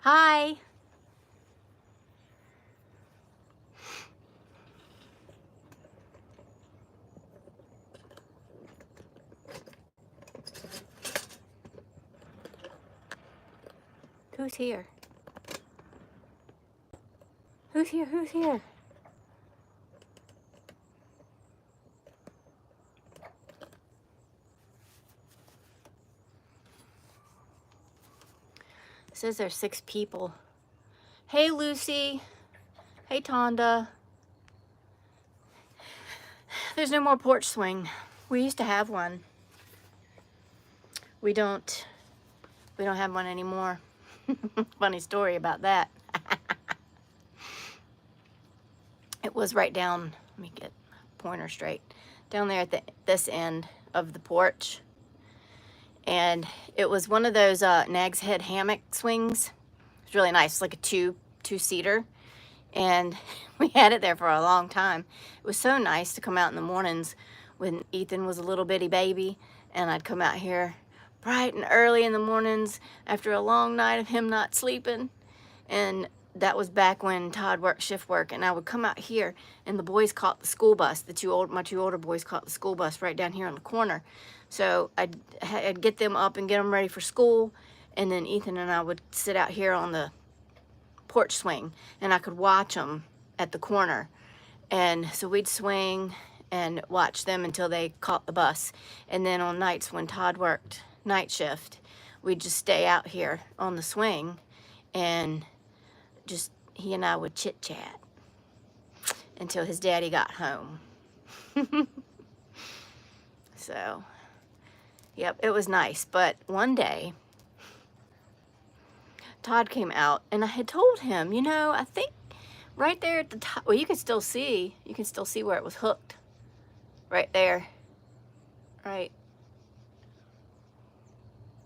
Hi. Who's here? Who's here? Who's here? It says there's 6 people. Hey, Lucy. Hey, Tonda. There's no more porch swing. We used to have one. We don't have one anymore. Funny story about that. It was right down, let me get my pointer straight, down there at this end of the porch. And it was one of those Nag's Head hammock swings. It's really nice, like a two-seater. And we had it there for a long time. It was so nice to come out in the mornings when Ethan was a little bitty baby, and I'd come out here bright and early in the mornings after a long night of him not sleeping. And that was back when Todd worked shift work, and I would come out here, and the boys caught the school bus. My two older boys caught the school bus right down here on the corner. So I'd get them up and get them ready for school, and then Ethan and I would sit out here on the porch swing, and I could watch them at the corner. And so we'd swing and watch them until they caught the bus. And then on nights when Todd worked night shift, we'd just stay out here on the swing, and just he and I would chit chat until his daddy got home. So, yep, it was nice. But one day, Todd came out, and I had told him, you know, I think right there at the top, well, you can still see where it was hooked. Right there. Right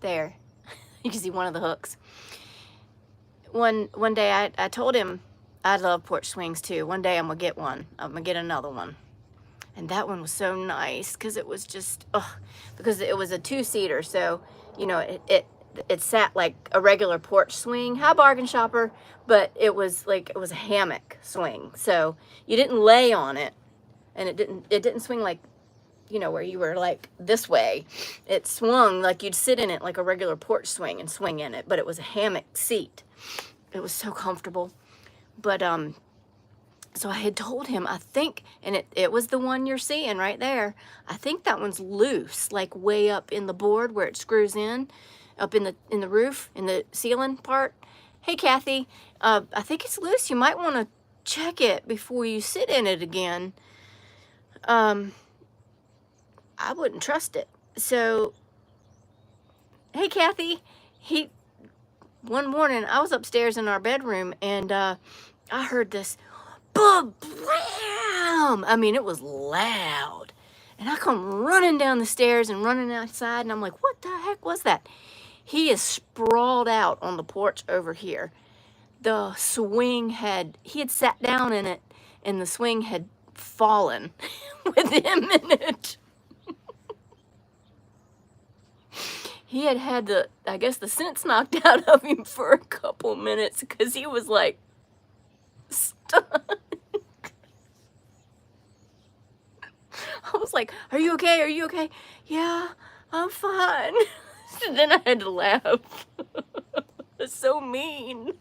there. You can see one of the hooks. One day I told him I love porch swings too. One day I'm gonna get one. I'm gonna get another one. And that one was so nice because it was just, because it was a two-seater. So, you know, it sat like a regular porch swing. Hi, bargain shopper. But it was like, it was a hammock swing. So you didn't lay on it, and it didn't swing like, you know, where you were like this way. It swung like you'd sit in it like a regular porch swing and swing in it, but it was a hammock seat. It was so comfortable. But so I had told him, I think, and it was the one you're seeing right there. I think that one's loose, like way up in the board where it screws in, up in the roof, in the ceiling part. Hey, Kathy, I think it's loose. You might want to check it before you sit in it again. I wouldn't trust it. So, hey, Kathy, one morning I was upstairs in our bedroom, and I heard this bam! I mean, it was loud. And I come running down the stairs and running outside, and I'm like, what the heck was that? He is sprawled out on the porch over here. The swing he had sat down in it, and the swing had fallen with him in it. He had the, I guess, the sense knocked out of him for a couple minutes because he was like stunned. I was like, are you okay? Are you okay? Yeah, I'm fine. Then I had to laugh. It's so mean.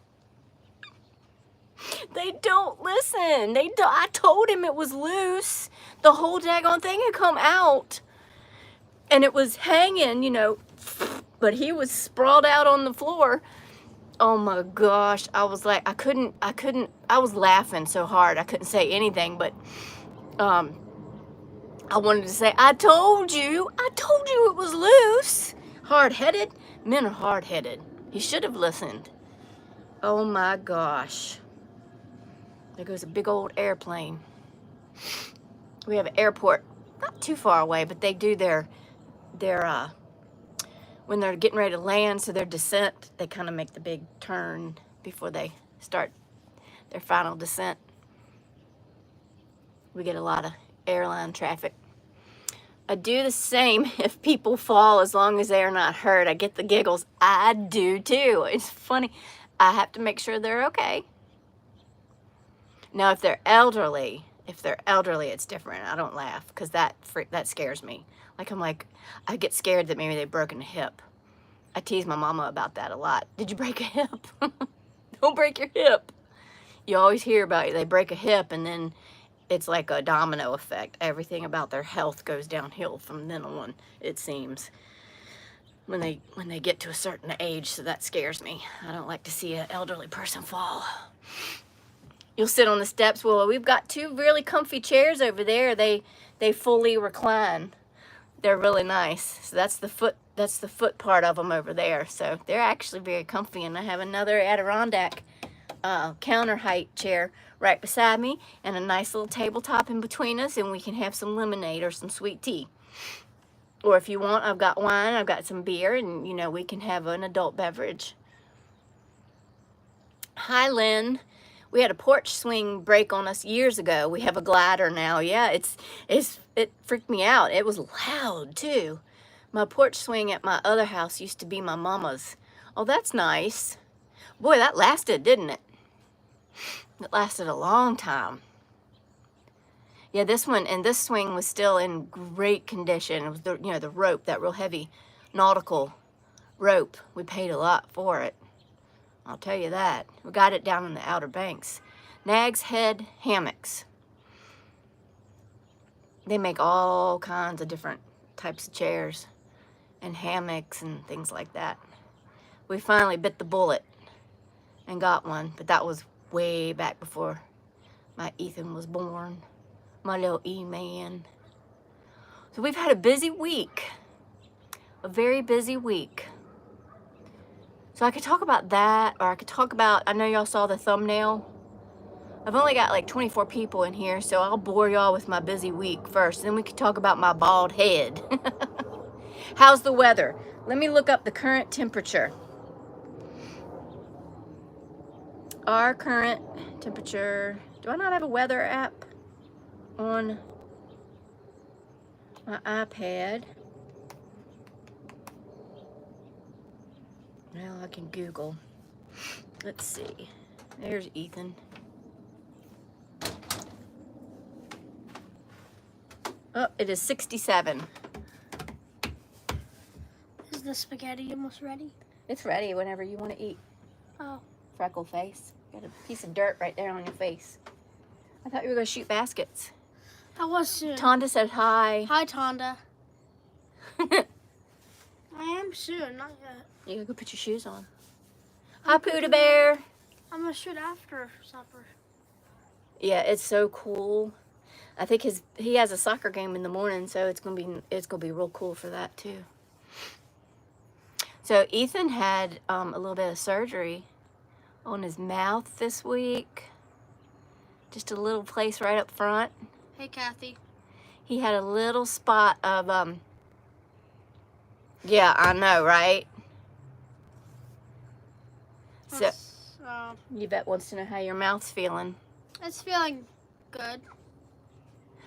They don't listen. I told him it was loose. The whole daggone thing had come out. And it was hanging, you know, but he was sprawled out on the floor. Oh my gosh. I was like, I was laughing so hard I couldn't say anything, but I wanted to say, I told you it was loose. Hard-headed? Men are hard-headed. He should have listened. Oh my gosh. There goes a big old airplane. We have an airport not too far away, but they do their when they're getting ready to land, so their descent, they kind of make the big turn before they start their final descent. We get a lot of airline traffic. I do the same if people fall, as long as they are not hurt. I get the giggles. I do too. It's funny. I have to make sure they're okay. Now, if they're elderly, it's different. I don't laugh because that scares me. I get scared that maybe they've broken a hip. I tease my mama about that a lot. Did you break a hip? Don't break your hip. You always hear about it. They break a hip and then it's like a domino effect. Everything about their health goes downhill from then on, it seems, when they get to a certain age. So that scares me. I don't like to see an elderly person fall. You'll sit on the steps. Well, we've got two really comfy chairs over there. They fully recline. They're really nice. So that's the foot part of them over there. So they're actually very comfy. And I have another Adirondack counter height chair right beside me and a nice little tabletop in between us, and we can have some lemonade or some sweet tea. Or if you want, I've got wine, I've got some beer, and we can have an adult beverage. Hi, Lynn. We had a porch swing break on us years ago. We have a glider now. Yeah, it freaked me out. It was loud too. My porch swing at my other house used to be my mama's. Oh, that's nice. Boy, that lasted, didn't it? It lasted a long time. Yeah, this swing was still in great condition. It was the rope, that real heavy nautical rope. We paid a lot for it. I'll tell you that. We got it down in the Outer Banks. Nag's Head hammocks. They make all kinds of different types of chairs and hammocks and things like that. We finally bit the bullet and got one, but that was way back before my Ethan was born, my little E-man. So we've had a busy week, a very busy week. So I could talk about that, or I could talk about, I know y'all saw the thumbnail. I've only got like 24 people in here, so I'll bore y'all with my busy week first, then we could talk about my bald head. How's the weather? Let me look up the current temperature. Our current temperature. Do I not have a weather app on my iPad? Well, I can Google. Let's see. There's Ethan. Oh, it is 67. Is the spaghetti almost ready? It's ready whenever you want to eat. Oh. Freckle face. Got a piece of dirt right there on your face. I thought you were going to shoot baskets. I was soon. Tonda said hi. Hi, Tonda. I am soon, not yet. You gotta go put your shoes on. Hi, Pooda Bear. I'm going to shoot after supper. Yeah, it's so cool. I think he has a soccer game in the morning, so it's gonna be real cool for that too. So Ethan had a little bit of surgery on his mouth this week. Just a little place right up front. Hey, Kathy. He had a little spot of yeah, I know, right? So Yvette wants to know how your mouth's feeling. It's feeling good.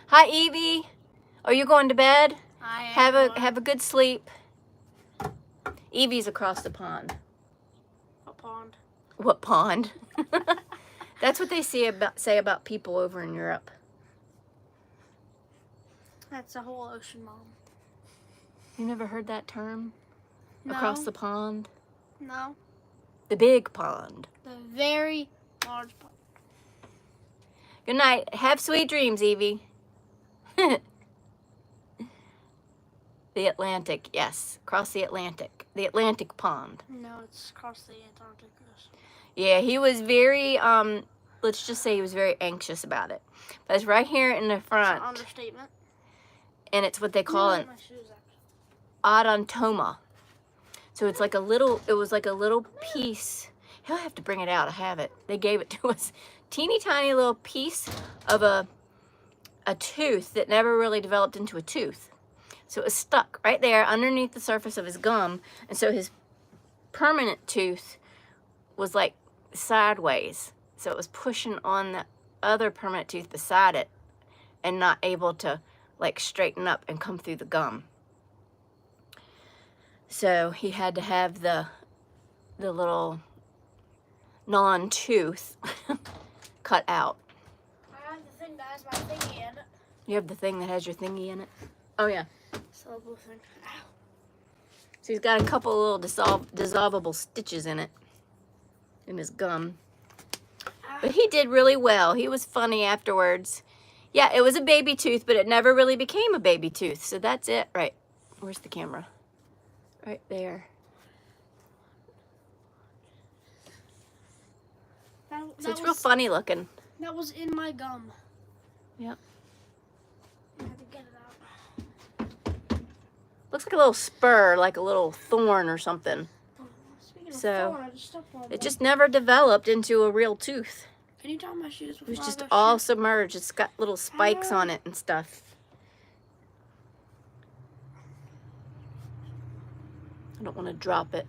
Hi, Evie. Are you going to bed? I am. Have a good sleep. Evie's across the pond. What pond? What pond? That's what they say about people over in Europe. That's a whole ocean, Mom. You never heard that term? No. Across the pond? No. The big pond. The very large pond. Good night. Have sweet dreams, Evie. The Atlantic, yes. Across the Atlantic. The Atlantic pond. No, it's across the Antarctic Ocean. Yeah, he was very, let's just say he was very anxious about it. But it's right here in the front. It's an understatement. And it's what they call an odontoma. So it's like it was like a little piece. He'll have to bring it out. I have it. They gave it to us. Teeny tiny little piece of a tooth that never really developed into a tooth. So it was stuck right there underneath the surface of his gum. And so his permanent tooth was like sideways. So it was pushing on the other permanent tooth beside it and not able to like straighten up and come through the gum. So he had to have the little non-tooth cut out. I have the thing that has my thingy in it. You have the thing that has your thingy in it? Oh, yeah. So blue thing. Ow. So he's got a couple little dissolvable stitches in it, in his gum. But he did really well. He was funny afterwards. Yeah, it was a baby tooth, but it never really became a baby tooth. So that's it. Right. Where's the camera? Right there. So it's real funny looking. That was in my gum. Yep. I had to get it out. Looks like a little spur, like a little thorn or something. Speaking So, of thorn, I just stepped on it one. just never developed into a real tooth. Can you tie my shoes It was before I just go all shoot? submerged. It's got little spikes on it and stuff. I don't want to drop it.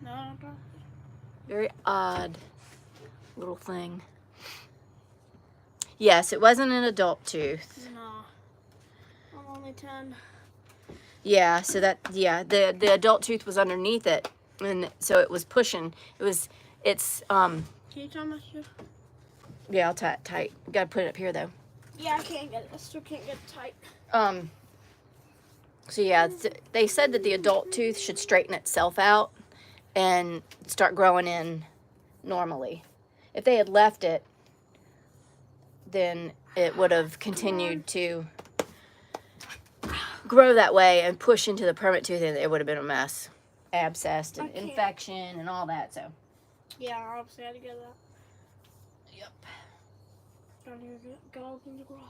No, don't drop it. Very odd little thing. Yes, it wasn't an adult tooth. No. I'm only 10. Yeah, so that, yeah, the adult tooth was underneath it. And so it was pushing. It's, Can you tie my shoe? yeah, I'll tie it tight. Gotta put it up here though. Yeah, I can't get it. I still can't get it tight. So yeah, they said that the adult tooth should straighten itself out and start growing in normally. If they had left it, then it would have continued to grow that way and push into the permanent tooth, and it would have been a mess. Abscessed and infection and all that, so. Yeah, obviously I had to get that. Yep. Don't even go in the garage.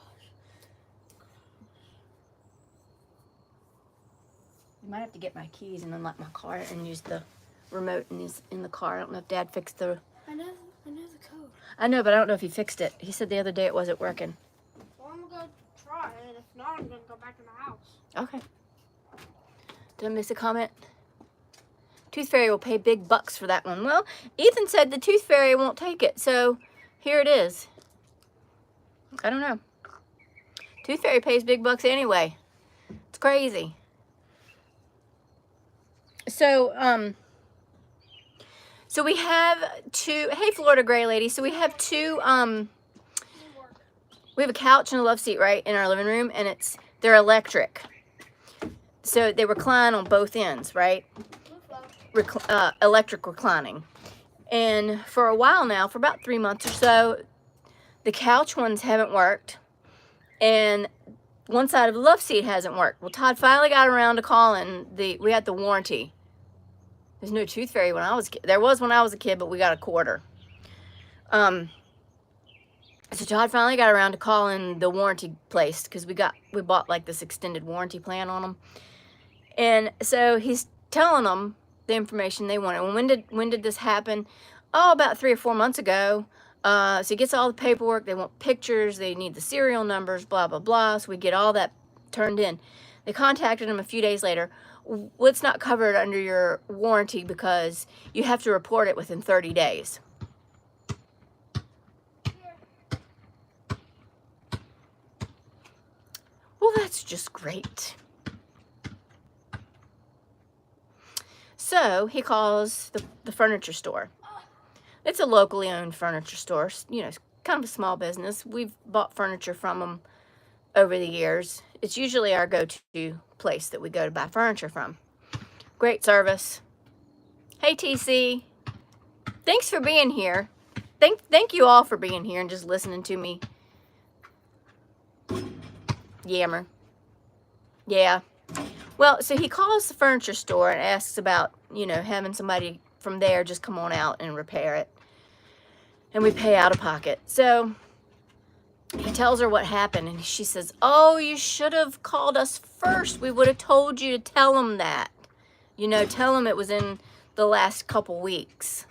I might have to get my keys and unlock my car and use the remote in the car. I don't know if Dad fixed the... I know the code. I know, but I don't know if he fixed it. He said the other day it wasn't working. Well, I'm gonna go try it. If not, I'm gonna go back in the house. Okay. Did I miss a comment? Tooth Fairy will pay big bucks for that one. Well, Ethan said the Tooth Fairy won't take it, so here it is. I don't know. Tooth Fairy pays big bucks anyway. It's crazy. So, so we have two, hey Florida Gray Lady, so we have two, we have a couch and a love seat, right, in our living room, and they're electric. So they recline on both ends, right? Electric reclining. And for a while now, for about 3 months or so, the couch ones haven't worked, and one side of the love seat hasn't worked. Well, Todd finally got around to calling we had the warranty. There's no Tooth Fairy when I was a kid. There was when I was a kid, but we got a quarter. So Todd finally got around to calling the warranty place because we bought like this extended warranty plan on them. And so he's telling them the information they wanted. Well, when did this happen? Oh, about 3 or 4 months ago. So he gets all the paperwork. They want pictures. They need the serial numbers, blah, blah, blah. So we get all that turned in. They contacted him a few days later. Well, it's not covered under your warranty because you have to report it within 30 days. Well, that's just great. So he calls the furniture store. It's a locally owned furniture store. You know, it's kind of a small business. We've bought furniture from them over the years. It's usually our go-to place that we go to buy furniture from. Great service. Hey, TC. Thanks for being here. Thank you all for being here and just listening to me yammer. Yeah. Well, so he calls the furniture store and asks about, you know, having somebody from there just come on out and repair it. And we pay out of pocket. So he tells her what happened, and she says, oh, you should have called us first. We would have told you to tell him that. You know, tell him it was in the last couple weeks.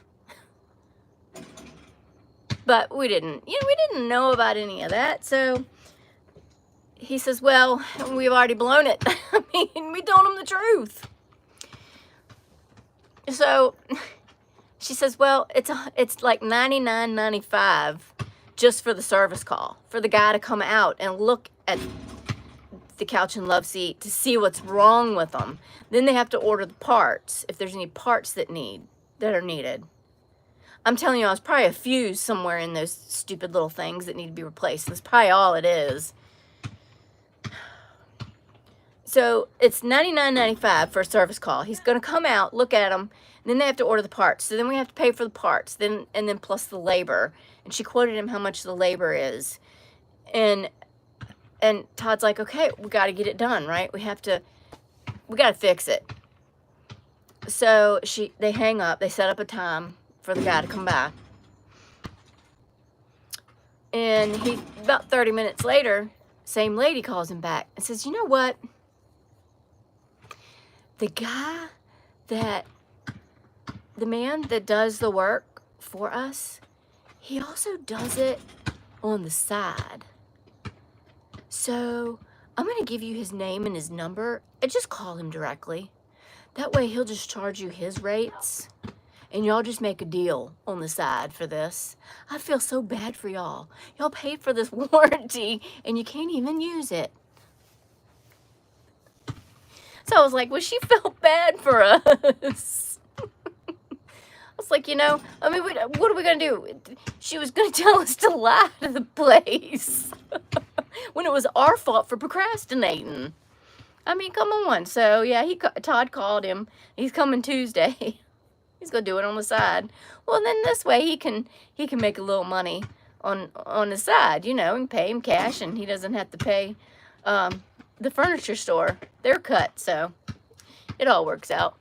But we didn't, you know, we didn't know about any of that. So he says, well, we've already blown it. I mean, we told him the truth. So she says, well, it's like $99.95 just for the service call, for the guy to come out and look at the couch and love seat to see what's wrong with them. Then they have to order the parts, if there's any parts that are needed. I'm telling you, it's probably a fuse somewhere in those stupid little things that need to be replaced. That's probably all it is. So it's $99.95 for a service call. He's going to come out, look at them, and then they have to order the parts. So then we have to pay for the parts, and then plus the labor. And she quoted him how much the labor is. And Todd's like, okay, we got to get it done, right? We got to fix it. So they hang up. They set up a time for the guy to come by. And about 30 minutes later, same lady calls him back and says, you know what? The man that does the work for us, he also does it on the side. So I'm going to give you his name and his number and just call him directly. That way he'll just charge you his rates and y'all just make a deal on the side for this. I feel so bad for y'all. Y'all paid for this warranty and you can't even use it. So I was like, well, she felt bad for us. I was like, I mean, what are we going to do? She was going to tell us to lie to the place when it was our fault for procrastinating. I mean, come on. So, yeah, Todd called him. He's coming Tuesday. He's going to do it on the side. Well, then this way he can make a little money on the side, and pay him cash, and he doesn't have to pay the furniture store their cut. So it all works out.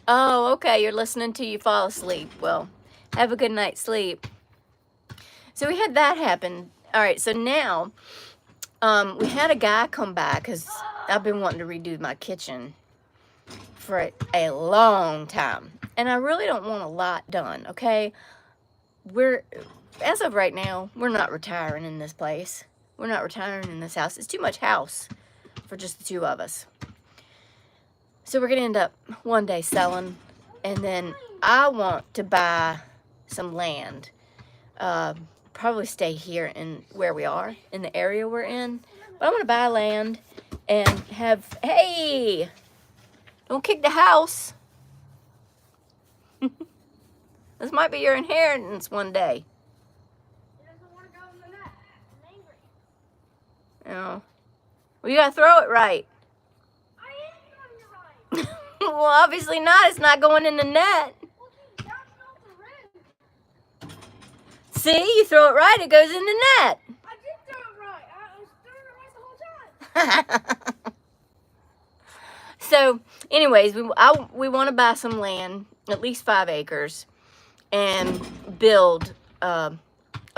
Oh, okay, you're listening till you fall asleep. Well, have a good night's sleep. So we had that happen. All right, so now we had a guy come by because I've been wanting to redo my kitchen for a long time. And I really don't want a lot done, okay? As of right now, we're not retiring in this place. We're not retiring in this house. It's too much house for just the two of us. So we're going to end up one day selling. And then I want to buy some land. Probably stay here in where we are, in the area we're in. But I want to buy land and have, hey, don't kick the house. This might be your inheritance one day. He doesn't want to go in the net. I'm angry. Oh. Well, you got to throw it right. I am throwing it right. Well, obviously not. It's not going in the net. Well, that's not the rim. See, you throw it right, it goes in the net. I did throw it right. I was throwing it right the whole time. So, anyways, we want to buy some land, at least 5 acres, and build a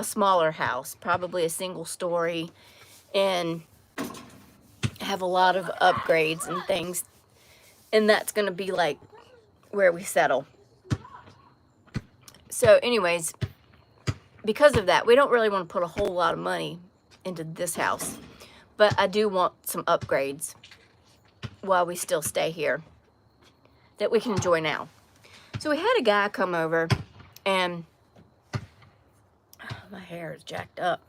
smaller house, probably a single story, and have a lot of upgrades and things. And that's going to be like where we settle. So, anyways, because of that, we don't really want to put a whole lot of money into this house. But I do want some upgrades while we still stay here that we can enjoy now. So we had a guy come over, and my hair is jacked up.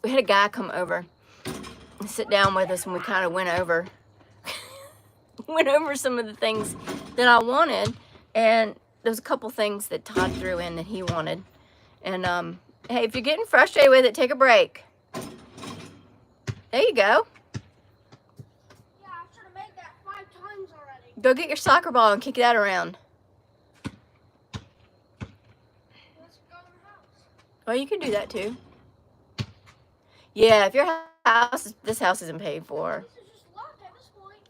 We had a guy come over and sit down with us, and we kind of went over some of the things that I wanted, and there's a couple things that Todd threw in that he wanted. And hey, if you're getting frustrated with it, take a break. There you go. Yeah, I should have made that 5 times already. Go get your soccer ball and kick that around. Let's go in the house. Well, you can do that too. Yeah, if your this house isn't paid for. This is just luck at this point.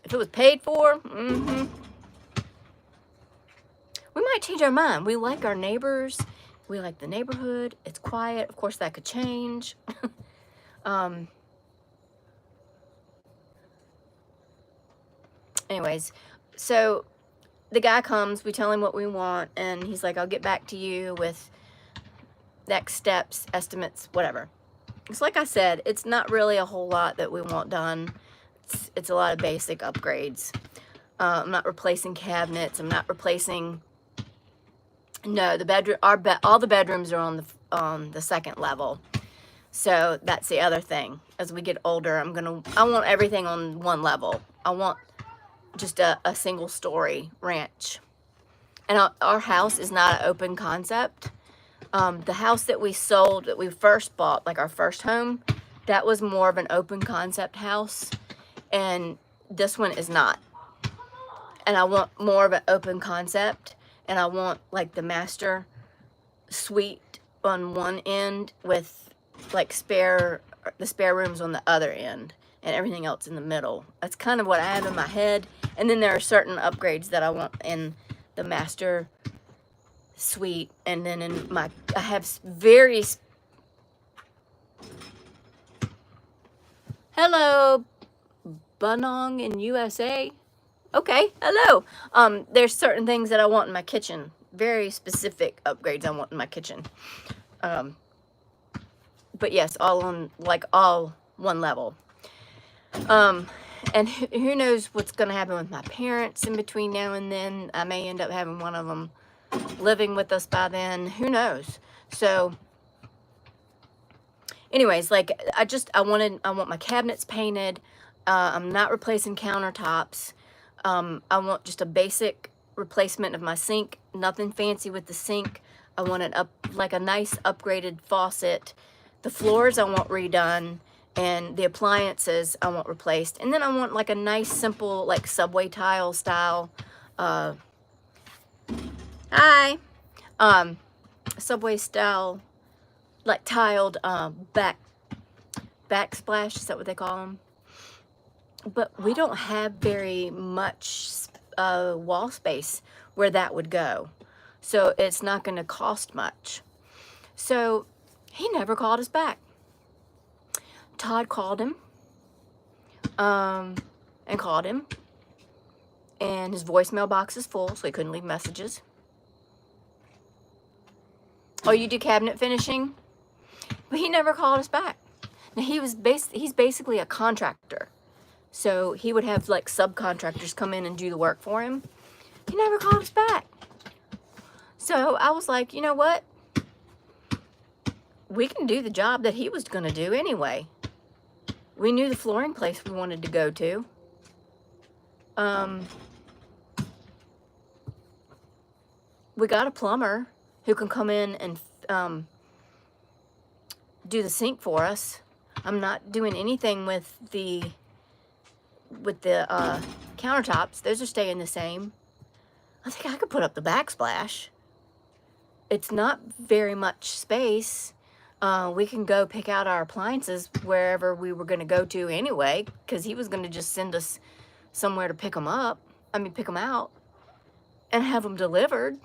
If it was paid for, we might change our mind. We like our neighbors. We like the neighborhood. It's quiet. Of course, that could change. Anyways, so the guy comes. We tell him what we want, and he's like, I'll get back to you with next steps, estimates, whatever. It's like I said, it's not really a whole lot that we want done. It's a lot of basic upgrades. I'm not replacing cabinets. I'm not replacing... No, the bedroom, all the bedrooms are on the second level. So that's the other thing. As we get older, I want everything on one level. I want just a single story ranch. And our house is not an open concept. The house that we sold, that we first bought, like our first home, that was more of an open concept house. And this one is not. And I want more of an open concept. And I want like the master suite on one end with like the spare rooms on the other end and everything else in the middle. That's kind of what I have in my head. And then there are certain upgrades that I want in the master suite. And then I have very... Hello, Bunong in USA. Okay, hello. There's certain things that I want in my kitchen. Very specific upgrades I want in my kitchen. But yes, all one level. And who knows what's going to happen with my parents in between now and then. I may end up having one of them living with us by then. Who knows? So anyways, like I want my cabinets painted. I'm not replacing countertops. I want just a basic replacement of my sink. Nothing fancy with the sink. I want it like a nice upgraded faucet. The floors I want redone, and the appliances I want replaced. And then I want like a nice simple like subway tile style. Subway style, like tiled backsplash. Is that what they call them? But we don't have very much wall space where that would go. So it's not going to cost much. So he never called us back. Todd called him. And called him. And his voicemail box is full, so he couldn't leave messages. Oh, you do cabinet finishing? But he never called us back. Now he's basically a contractor. So he would have like subcontractors come in and do the work for him. He never called us back. So I was like, you know what? We can do the job that he was going to do anyway. We knew the flooring place we wanted to go to. We got a plumber who can come in and do the sink for us. I'm not doing anything with the countertops. Those are staying the same. I think I could put up the backsplash. It's not very much space. We can go pick out our appliances wherever we were going to go to anyway, because he was going to just send us somewhere to pick them up. Pick them out and have them delivered.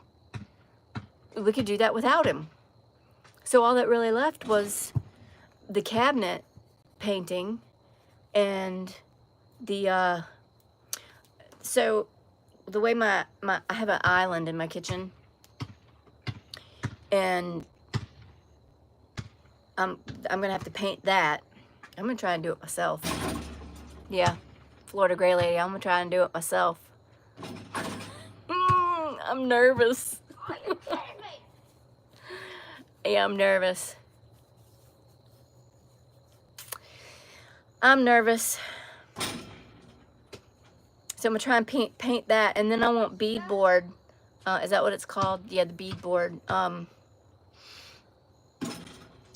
We could do that without him. So all that really left was the cabinet painting and the so the way I have an island in my kitchen, and I'm gonna have to paint that. I'm gonna try and do it myself. Yeah, Florida Gray Lady, I'm gonna try and do it myself. I'm nervous. Yeah, I'm nervous. I'm nervous. So I'm gonna try and paint that, and then I want beadboard. Is that what it's called? Yeah, the beadboard.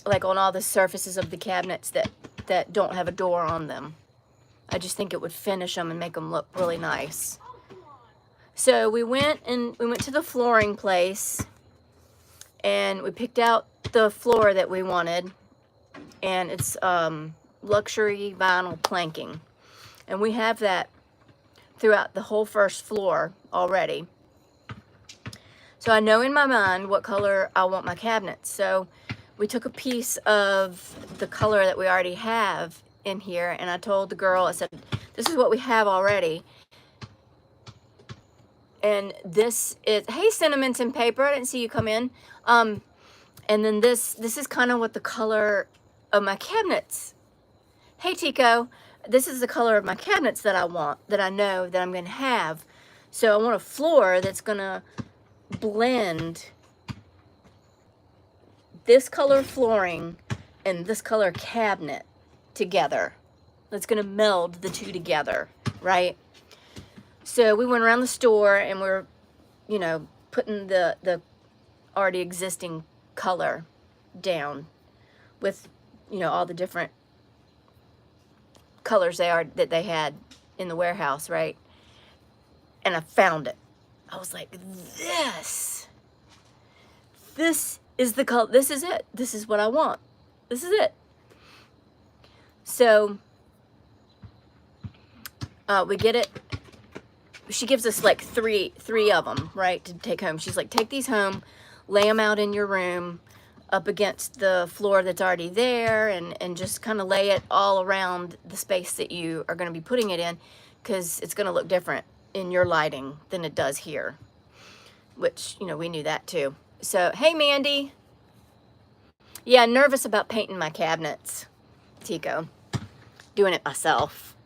Like on all the surfaces of the cabinets that don't have a door on them. I just think it would finish them and make them look really nice. So we went to the flooring place, and we picked out the floor that we wanted, and it's luxury vinyl planking, and we have that throughout the whole first floor already. So I know in my mind what color I want my cabinets. So we took a piece of the color that we already have in here, and I told the girl, I said, this is what we have already. And this is, hey, Cinnamons and Paper, I didn't see you come in. And then this is kind of what the color of my cabinets. Hey, Tico, this is the color of my cabinets that I want, that I know that I'm going to have. So I want a floor that's going to blend this color flooring and this color cabinet together. That's going to meld the two together, right? So we went around the store and we're, you know, putting the already existing color down with, you know, all the different colors that they had in the warehouse, right? And I found it. I was like, this is the color. This is it. This is what I want. This is it. So we get it. She gives us like three of them, right, to take home. She's like, take these home, lay them out in your room up against the floor that's already there, and just kind of lay it all around the space that you are going to be putting it in, because it's going to look different in your lighting than it does here, which, you know, we knew that too. So, hey, Mandy. Yeah, nervous about painting my cabinets, Tico. Doing it myself.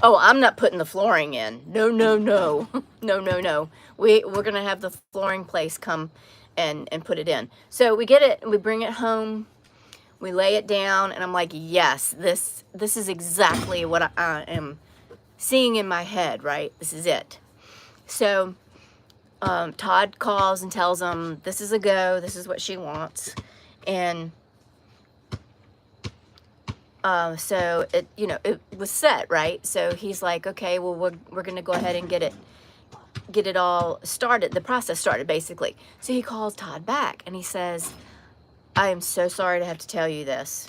Oh, I'm not putting the flooring in. No, no, no. No, no, no. We're going to have the flooring place come and put it in. So we get it, we bring it home, we lay it down, and I'm like, yes, this is exactly what I am seeing in my head, right? This is it. So Todd calls and tells them, this is a go, this is what she wants. And so it, you know, it was set, right? So he's like, okay, well, we're going to go ahead and get it all started, the process started, basically. So he calls Todd back and he says, I am so sorry to have to tell you this.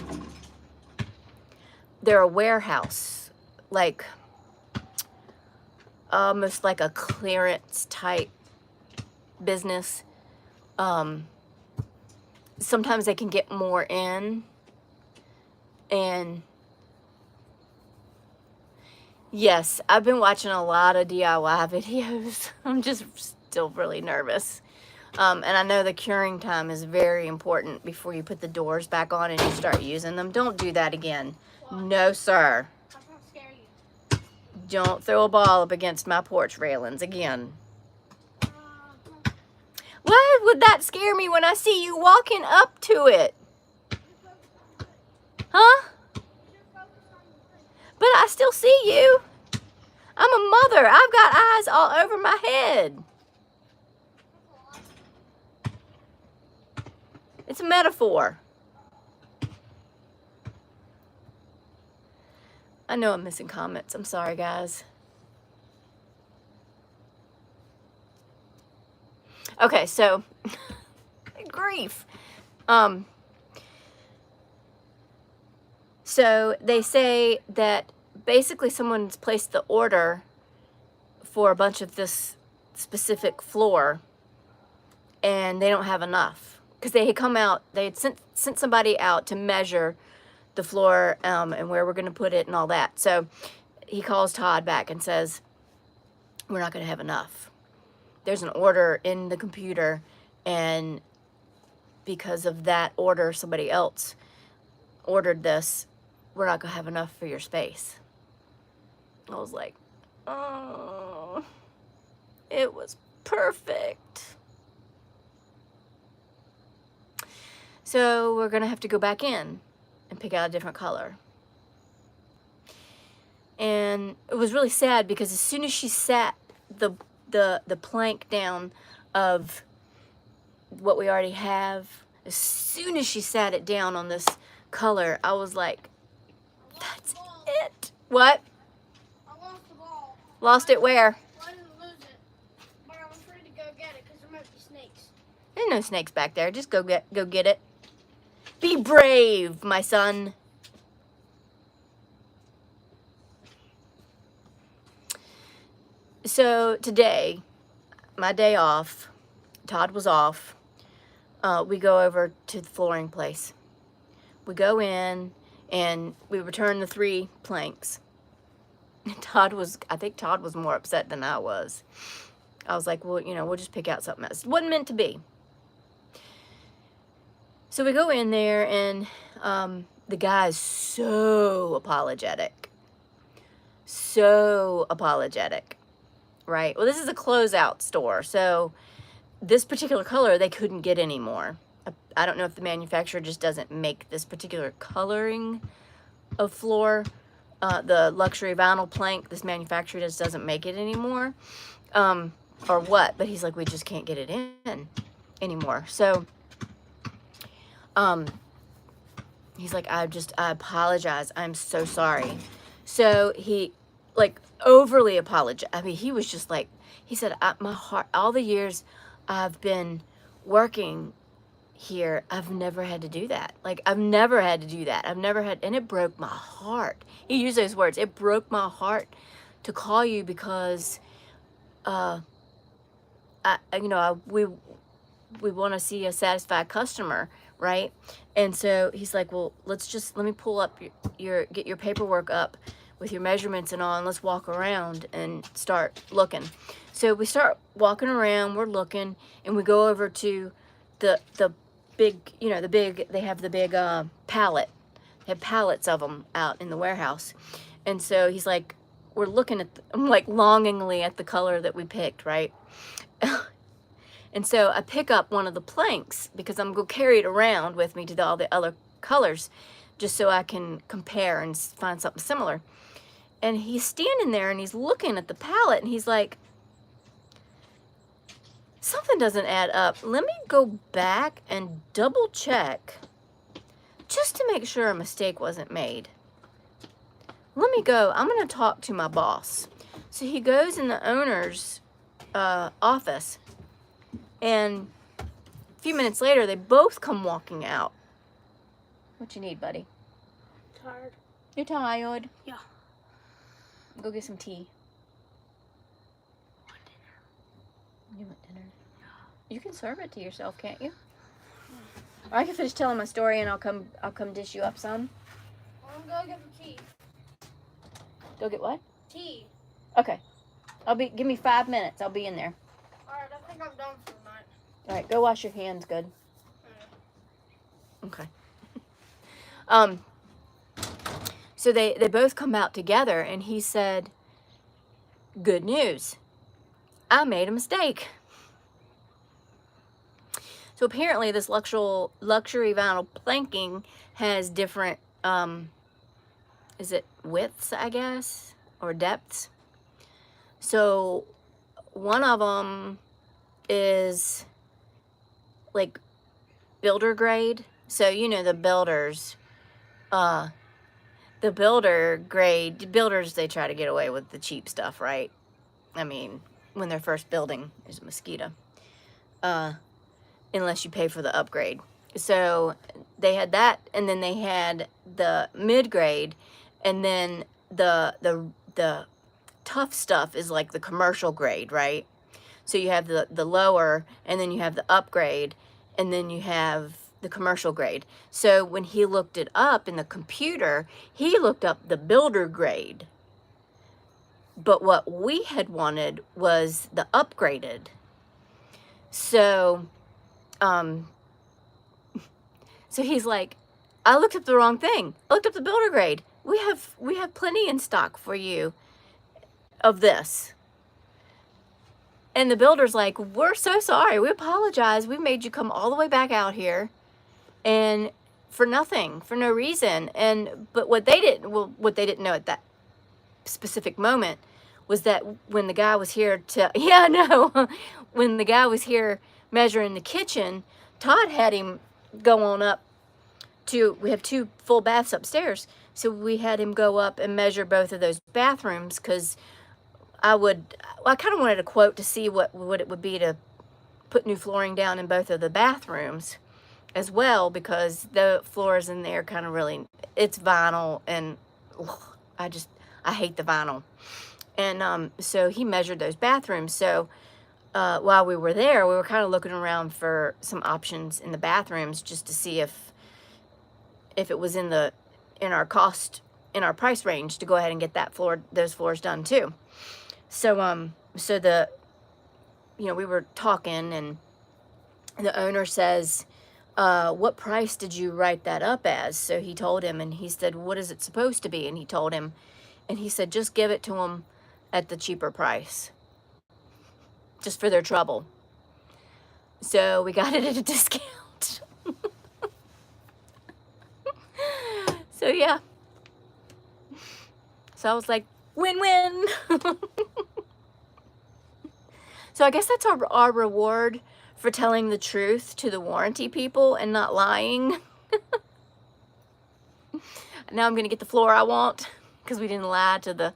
They're a warehouse, like almost like a clearance type business. Sometimes they can get more in. And yes, I've been watching a lot of DIY videos. I'm just still really nervous. And I know the curing time is very important before you put the doors back on and you start using them. Don't do that again. No, sir. I'm not scare you. Don't throw a ball up against my porch railings again. Why would that scare me when I see you walking up to it? Huh? But I still see you. I'm a mother. I've got eyes all over my head. It's a metaphor. I know I'm missing comments. I'm sorry, guys. Okay, so grief. So they say that basically someone's placed the order for a bunch of this specific floor and they don't have enough, because they had come out, they had sent somebody out to measure the floor and where we're going to put it and all that. So he calls Todd back and says, we're not going to have enough. There's an order in the computer, and because of that order, somebody else ordered this. We're not going to have enough for your space. I was like, oh, it was perfect. So we're going to have to go back in and pick out a different color. And it was really sad because as soon as she sat the plank down of what we already have, as soon as she sat it down on this color, I was like, that's it. What? I lost the ball. Lost it where? Well, I didn't lose it, but I was ready to go get it because there might be snakes. There's no snakes back there. Just go get it. Be brave, my son. So today, my day off, Todd was off. We go over to the flooring place. We go in and we return the 3 planks. I think Todd was more upset than I was. I was like, well, you know, we'll just pick out something else. It wasn't meant to be. So we go in there and the guy is so apologetic. So apologetic. Right? Well, this is a closeout store, so this particular color they couldn't get anymore. I don't know if the manufacturer just doesn't make this particular coloring of floor, the luxury vinyl plank, this manufacturer just doesn't make it anymore, or what, but he's like, we just can't get it in anymore. So he's like, I apologize, I'm so sorry. So he like overly apologized. I mean, he was just like, he said, my heart, all the years I've been working here, I've never had to do that. Like, I've never had to do that. I've never had, and it broke my heart. He used those words. It broke my heart to call you because, we want to see a satisfied customer, right? And so he's like, well, let me pull up get your paperwork up with your measurements and all, and let's walk around and start looking. So we start walking around, we're looking, and we go over to the big, they have the big pallet. They have pallets of them out in the warehouse. And so he's like, we're looking at, I'm like longingly at the color that we picked, right? And so I pick up one of the planks because I'm going to carry it around with me to all the other colors just so I can compare and find something similar. And he's standing there and he's looking at the palette and he's like, something doesn't add up. Let me go back and double check just to make sure a mistake wasn't made. Let me go. I'm going to talk to my boss. So he goes in the owner's office, and a few minutes later, they both come walking out. What you need, buddy? Tired. You're tired? Yeah. Go get some tea. You want dinner? You can serve it to yourself, can't you? Or I can finish telling my story and I'll come dish you up some. I'm gonna get some tea. Go get what? Tea. Okay. Give me 5 minutes. I'll be in there. Alright, I think I'm done for the night. All right, go wash your hands good. Okay. So they both come out together and he said, good news. I made a mistake. So apparently this luxury vinyl planking has different, is it widths, I guess, or depths? So one of them is like builder grade. So, the builders, builders, they try to get away with the cheap stuff, right? I mean, when they're first building, there's a mosquito. Unless you pay for the upgrade. So they had that, and then they had the mid-grade, and then the tough stuff is like the commercial grade, right? So you have the lower, and then you have the upgrade, and then you have the commercial grade. So when he looked it up in the computer, he looked up the builder grade. But what we had wanted was the upgraded. So he's like, I looked up the wrong thing. I looked up the builder grade. We have plenty in stock for you of this. And the builder's like, we're so sorry. We apologize. We made you come all the way back out here and for nothing, for no reason. But what they didn't know at that specific moment was that when the guy was here when the guy was here measuring the kitchen, Todd had him go on up we have 2 full baths upstairs. So we had him go up and measure both of those bathrooms because I kind of wanted a quote to see what it would be to put new flooring down in both of the bathrooms as well, because the floors in there kind of really, it's vinyl, and I hate the vinyl. And so he measured those bathrooms. So while we were there, we were kind of looking around for some options in the bathrooms just to see if it was in our price range to go ahead and get those floors done too. So we were talking, and the owner says, what price did you write that up as? So he told him, and he said, what is it supposed to be? And he told him, and he said, just give it to them at the cheaper price, just for their trouble. So we got it at a discount. So yeah. So I was like, win-win. So I guess that's our reward for telling the truth to the warranty people and not lying. Now I'm going to get the floor I want because we didn't lie to the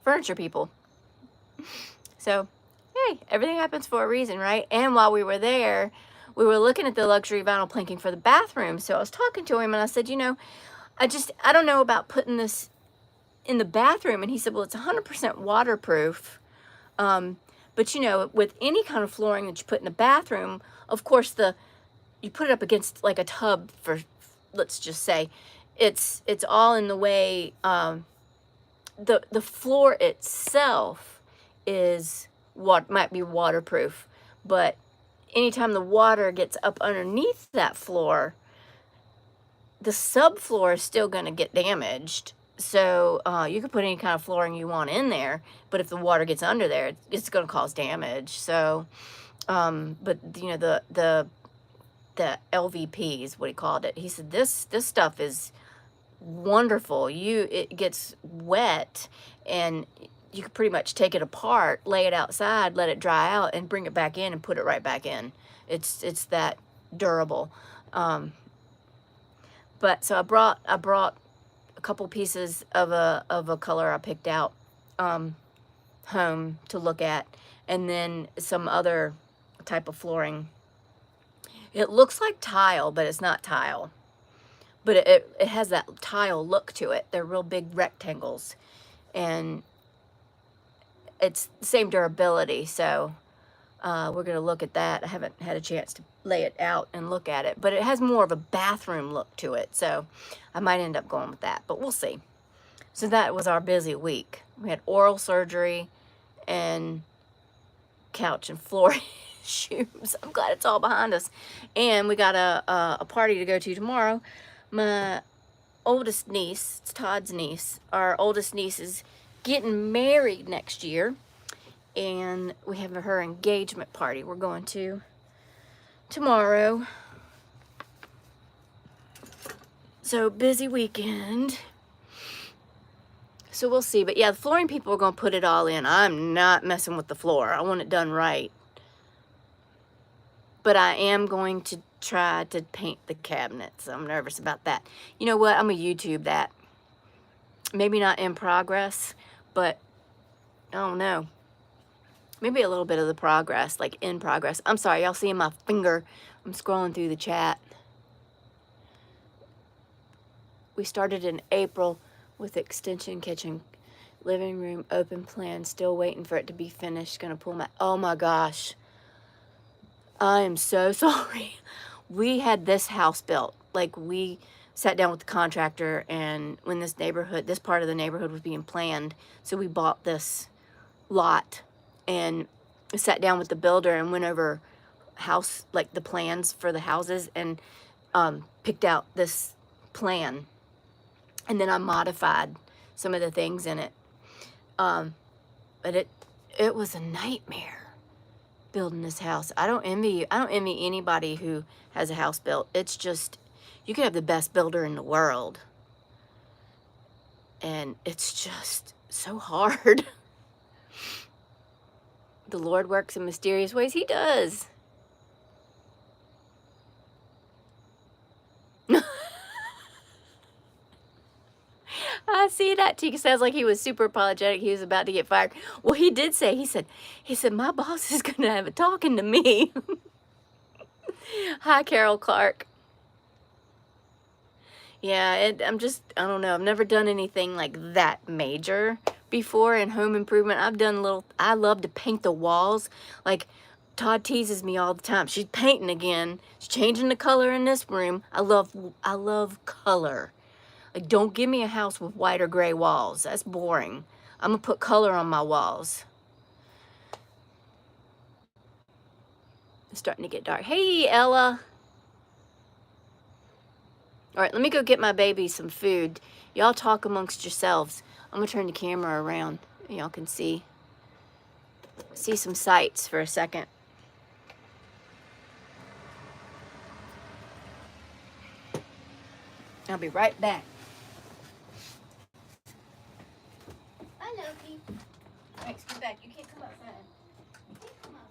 furniture people. So, hey, everything happens for a reason, right? And while we were there, we were looking at the luxury vinyl planking for the bathroom. So I was talking to him and I said, you know, I don't know about putting this in the bathroom. And he said, well, it's 100% waterproof. But you know, with any kind of flooring that you put in the bathroom, of course, you put it up against like a tub for, let's just say, it's all in the way. The floor itself is what might be waterproof, but anytime the water gets up underneath that floor, the subfloor is still going to get damaged. So you can put any kind of flooring you want in there, but if the water gets under there, it's going to cause damage. So, but you know, the LVP is what he called it. He said this stuff is wonderful. It gets wet, and you can pretty much take it apart, lay it outside, let it dry out, and bring it back in and put it right back in. It's that durable. But so I brought a couple pieces of a color I picked out home to look at, and then some other type of flooring. It looks like tile, but it's not tile. But it has that tile look to it. They're real big rectangles, and it's the same durability. So we're going to look at that. I haven't had a chance to lay it out and look at it, but it has more of a bathroom look to it. So I might end up going with that, but we'll see. So that was our busy week. We had oral surgery and couch and floor issues. I'm glad it's all behind us. And we got a party to go to tomorrow. My oldest niece, it's Todd's niece, our oldest niece is getting married next year. And we have her engagement party we're going to tomorrow. So busy weekend. So we'll see. But yeah, the flooring people are going to put it all in. I'm not messing with the floor. I want it done right. But I am going to try to paint the cabinets. I'm nervous about that. You know what? I'm going to YouTube that. Maybe not in progress, but I don't know. Maybe a little bit of the progress, like in progress. I'm sorry, y'all seeing my finger. I'm scrolling through the chat. We started in April with extension kitchen, living room, open plan, still waiting for it to be finished. Gonna pull my, oh my gosh. I am so sorry. We had this house built. Like, we sat down with the contractor, and when this part of the neighborhood was being planned, so we bought this lot and sat down with the builder and went over like the plans for the houses, and picked out this plan. And then I modified some of the things in it. But it was a nightmare building this house. I don't envy you. I don't envy anybody who has a house built. It's just, you could have the best builder in the world, and it's just so hard. The Lord works in mysterious ways. He does. I see that. Tika sounds like he was super apologetic. He was about to get fired. Well, he did say, he said, my boss is going to have a talking to me. Hi, Carol Clark. Yeah, I don't know. I've never done anything like that major before in home improvement. I love to paint the walls. Like, Todd teases me all the time. She's painting again. She's changing the color in this room. I love color. Like, don't give me a house with white or gray walls. That's boring. I'm going to put color on my walls. It's starting to get dark. Hey, Ella. All right, let me go get my baby some food. Y'all talk amongst yourselves. I'm going to turn the camera around. Y'all can see some sights for a second. I'll be right back. Loki. Max, get back. You can't come outside. You can't come outside.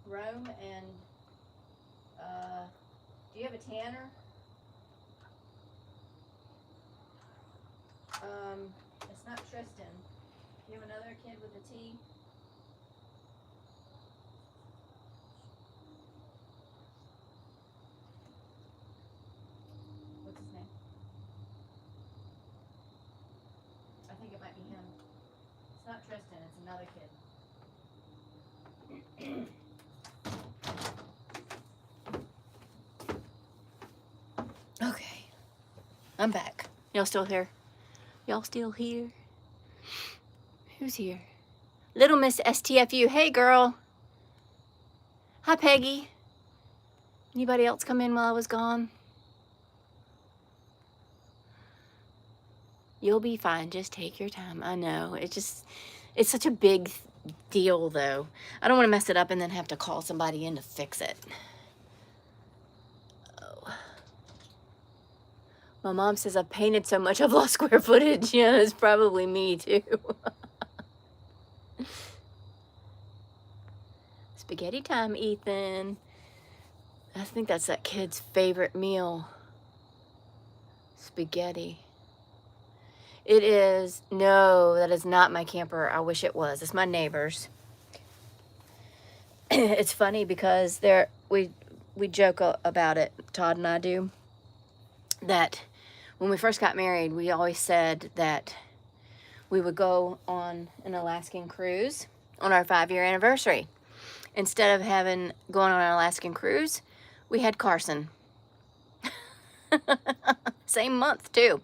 Rome and do you have a tanner? It's not Tristan. Do you have another kid with a T? What's his name? I think it might be him. It's not Tristan, it's another kid. Okay. I'm back. Y'all still here? Y'all still here? Who's here? Little Miss STFU. Hey, girl. Hi, Peggy. Anybody else come in while I was gone? You'll be fine. Just take your time. I know. It's such a big deal, though. I don't want to mess it up and then have to call somebody in to fix it. Oh. My mom says I've painted so much I've lost square footage. Yeah, it's probably me, too. Spaghetti time, Ethan. I think that's that kid's favorite meal. Spaghetti. It is. No, that is not my camper. I wish it was. It's my neighbor's. It's funny because we joke about it, Todd and I do, that when we first got married, we always said that we would go on an Alaskan cruise on our 5-year anniversary. Instead of going on an Alaskan cruise, we had Carson. Same month, too.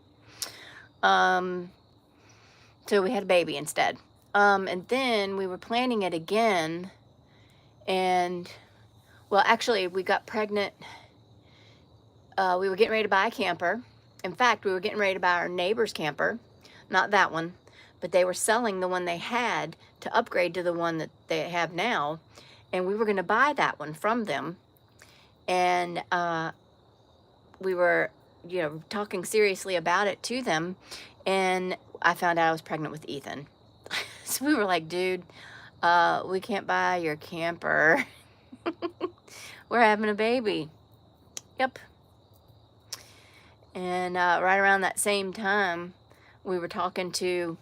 So we had a baby instead. And then we were planning it again. And, well, actually, we got pregnant. We were getting ready to buy a camper. In fact, we were getting ready to buy our neighbor's camper. Not that one. But they were selling the one they had to upgrade to the one that they have now. And we were going to buy that one from them. And we were, talking seriously about it to them. And I found out I was pregnant with Ethan. So we were like, dude, we can't buy your camper. We're having a baby. Yep. And right around that same time, we were talking to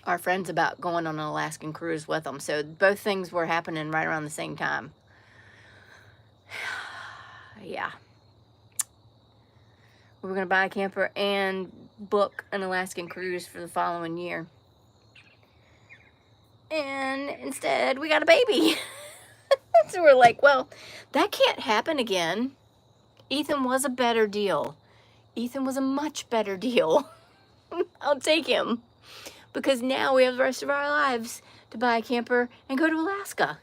our friends about going on an Alaskan cruise with them. So both things were happening right around the same time. Yeah. We were going to buy a camper and book an Alaskan cruise for the following year. And instead, we got a baby. So we're like, well, that can't happen again. Ethan was a better deal. Ethan was a much better deal. I'll take him. Because now we have the rest of our lives to buy a camper and go to Alaska.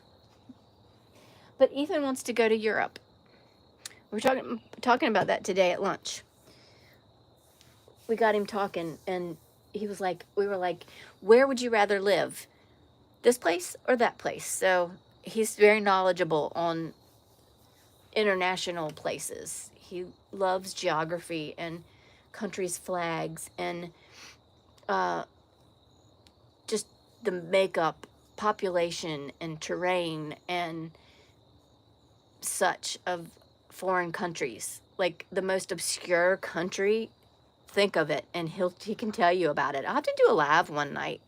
But Ethan wants to go to Europe. We were talking about that today at lunch. We got him talking, and he was like, we were like, where would you rather live? This place or that place? So he's very knowledgeable on international places. He loves geography and countries' flags and just the makeup, population, and terrain and such of foreign countries. Like the most obscure country, think of it, and he can tell you about it. I'll have to do a live one night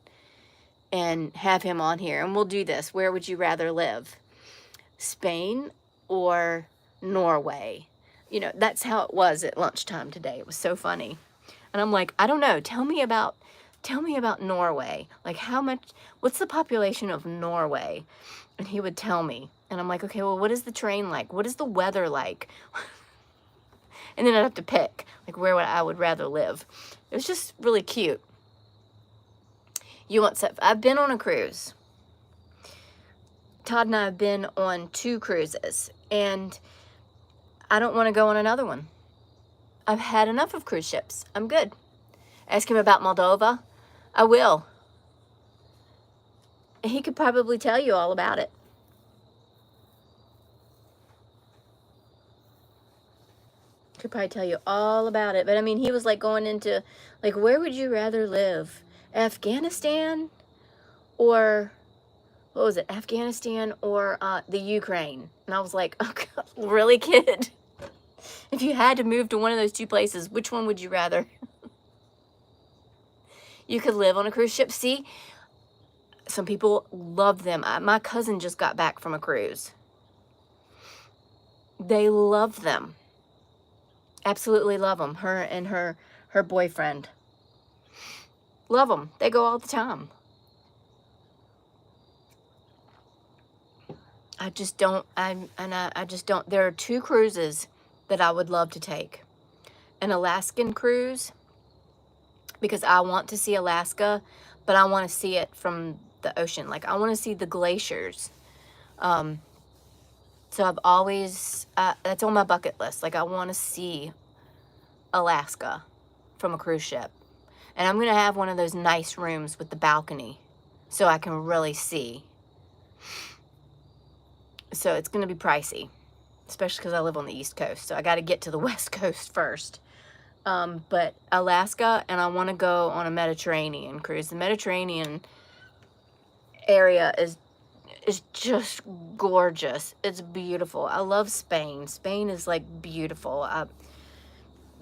and have him on here, and we'll do this. Where would you rather live? Spain or Norway? You know, that's how it was at lunchtime today. It was so funny. And I'm like, I don't know. Tell me about Norway. Like what's the population of Norway? And he would tell me. And I'm like, okay, well, what is the terrain like? What is the weather like? And then I'd have to pick, like, where I would rather live. It was just really cute. I've been on a cruise. Todd and I have been on 2 cruises, and I don't want to go on another one. I've had enough of cruise ships. I'm good. Ask him about Moldova. I will. He could probably tell you all about it. Could probably tell you all about it. But I mean, he was like going into, like, where would you rather live? Afghanistan or, what was it? Afghanistan or the Ukraine? And I was like, oh God, really, kid? If you had to move to one of those 2 places, which one would you rather? You could live on a cruise ship. See, some people love them. My cousin just got back from a cruise. They love them. Absolutely love them. Her and her boyfriend. Love them. They go all the time. I just don't. There are 2 cruises that I would love to take. An Alaskan cruise, because I want to see Alaska, but I want to see it from the ocean. Like, I want to see the glaciers. So I've always, that's on my bucket list. Like, I want to see Alaska from a cruise ship. And I'm going to have one of those nice rooms with the balcony so I can really see. So it's going to be pricey, especially because I live on the East Coast. So I got to get to the West Coast first. But Alaska, and I want to go on a Mediterranean cruise. The Mediterranean area is just gorgeous. It's beautiful. I love Spain. Spain is like beautiful.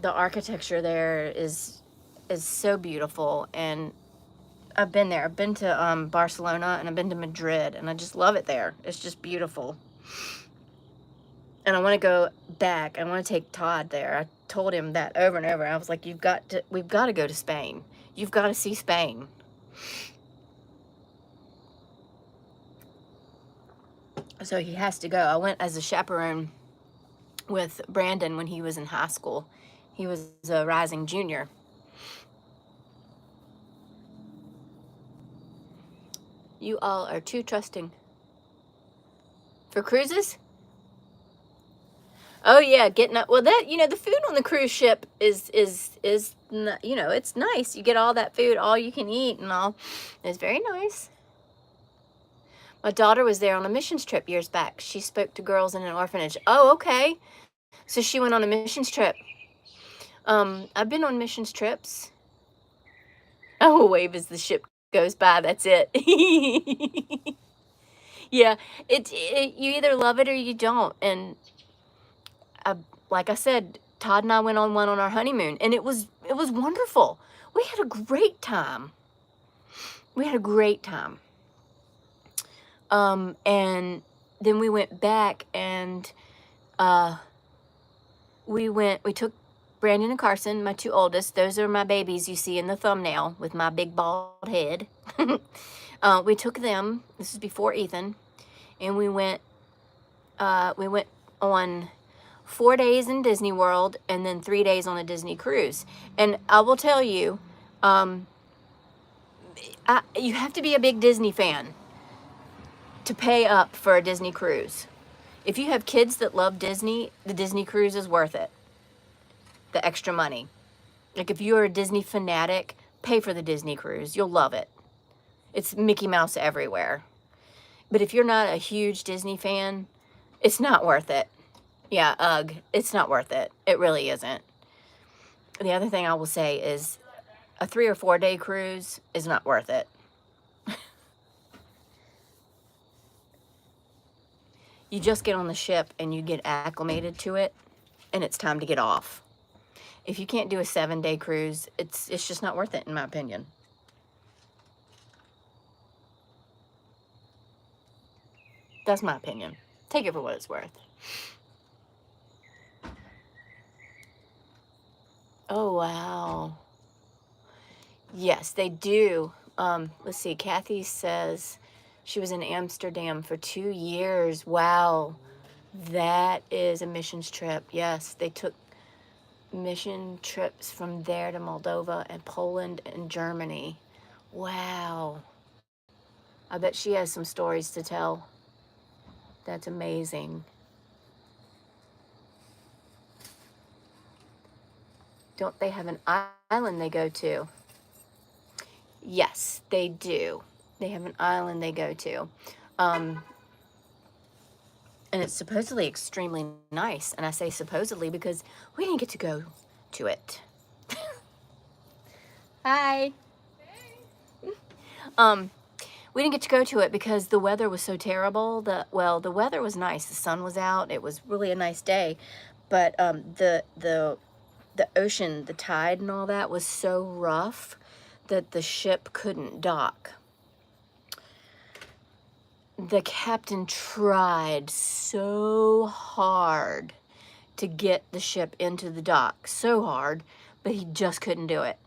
The architecture there is so beautiful, and I've been there. I've been to Barcelona, and I've been to Madrid, and I just love it there. It's just beautiful. And I want to go back. I want to take Todd there. I told him that over and over. I was like, we've got to go to Spain. You've got to see Spain. So he has to go. I went as a chaperone with Brandon when he was in high school. He was a rising junior. You all are too trusting. For cruises? Oh yeah, getting up. Well, that, the food on the cruise ship is it's nice. You get all that food, all you can eat and all. It's very nice. My daughter was there on a missions trip years back. She spoke to girls in an orphanage. Oh, okay. So she went on a missions trip. I've been on missions trips. Oh, wave as the ship goes by. That's it. Yeah, you either love it or you don't. And like I said, Todd and I went on one on our honeymoon, and it was wonderful. We had a great time. And then we went back, and we took Brandon and Carson, my 2 oldest. Those are my babies you see in the thumbnail with my big bald head. We took them. This is before Ethan, and we went on 4 days in Disney World and then 3 days on a Disney cruise. And I will tell you, you have to be a big Disney fan to pay up for a Disney cruise. If you have kids that love Disney, the Disney cruise is worth it. The extra money. Like if you're a Disney fanatic, pay for the Disney cruise. You'll love it. It's Mickey Mouse everywhere. But if you're not a huge Disney fan, it's not worth it. Yeah, ugh, it's not worth it. It really isn't. The other thing I will say is a 3 or 4 day cruise is not worth it. You just get on the ship and you get acclimated to it, and it's time to get off. If you can't do a 7-day cruise, it's just not worth it, in my opinion. That's my opinion. Take it for what it's worth. Oh, wow. Yes, they do. Let's see. Kathy says she was in Amsterdam for 2 years. Wow. That is a missions trip. Yes, they took mission trips from there to Moldova and Poland and Germany. Wow. I bet she has some stories to tell. That's amazing. Don't they have an island they go to? Yes, they do. They have an island they go to. And it's supposedly extremely nice. And I say supposedly because we didn't get to go to it. Hi. We didn't get to go to it because the weather was so terrible. The weather was nice. The sun was out. It was really a nice day. But the ocean, the tide and all that was so rough that the ship couldn't dock. The captain tried so hard to get the ship into the dock, so hard, but he just couldn't do it.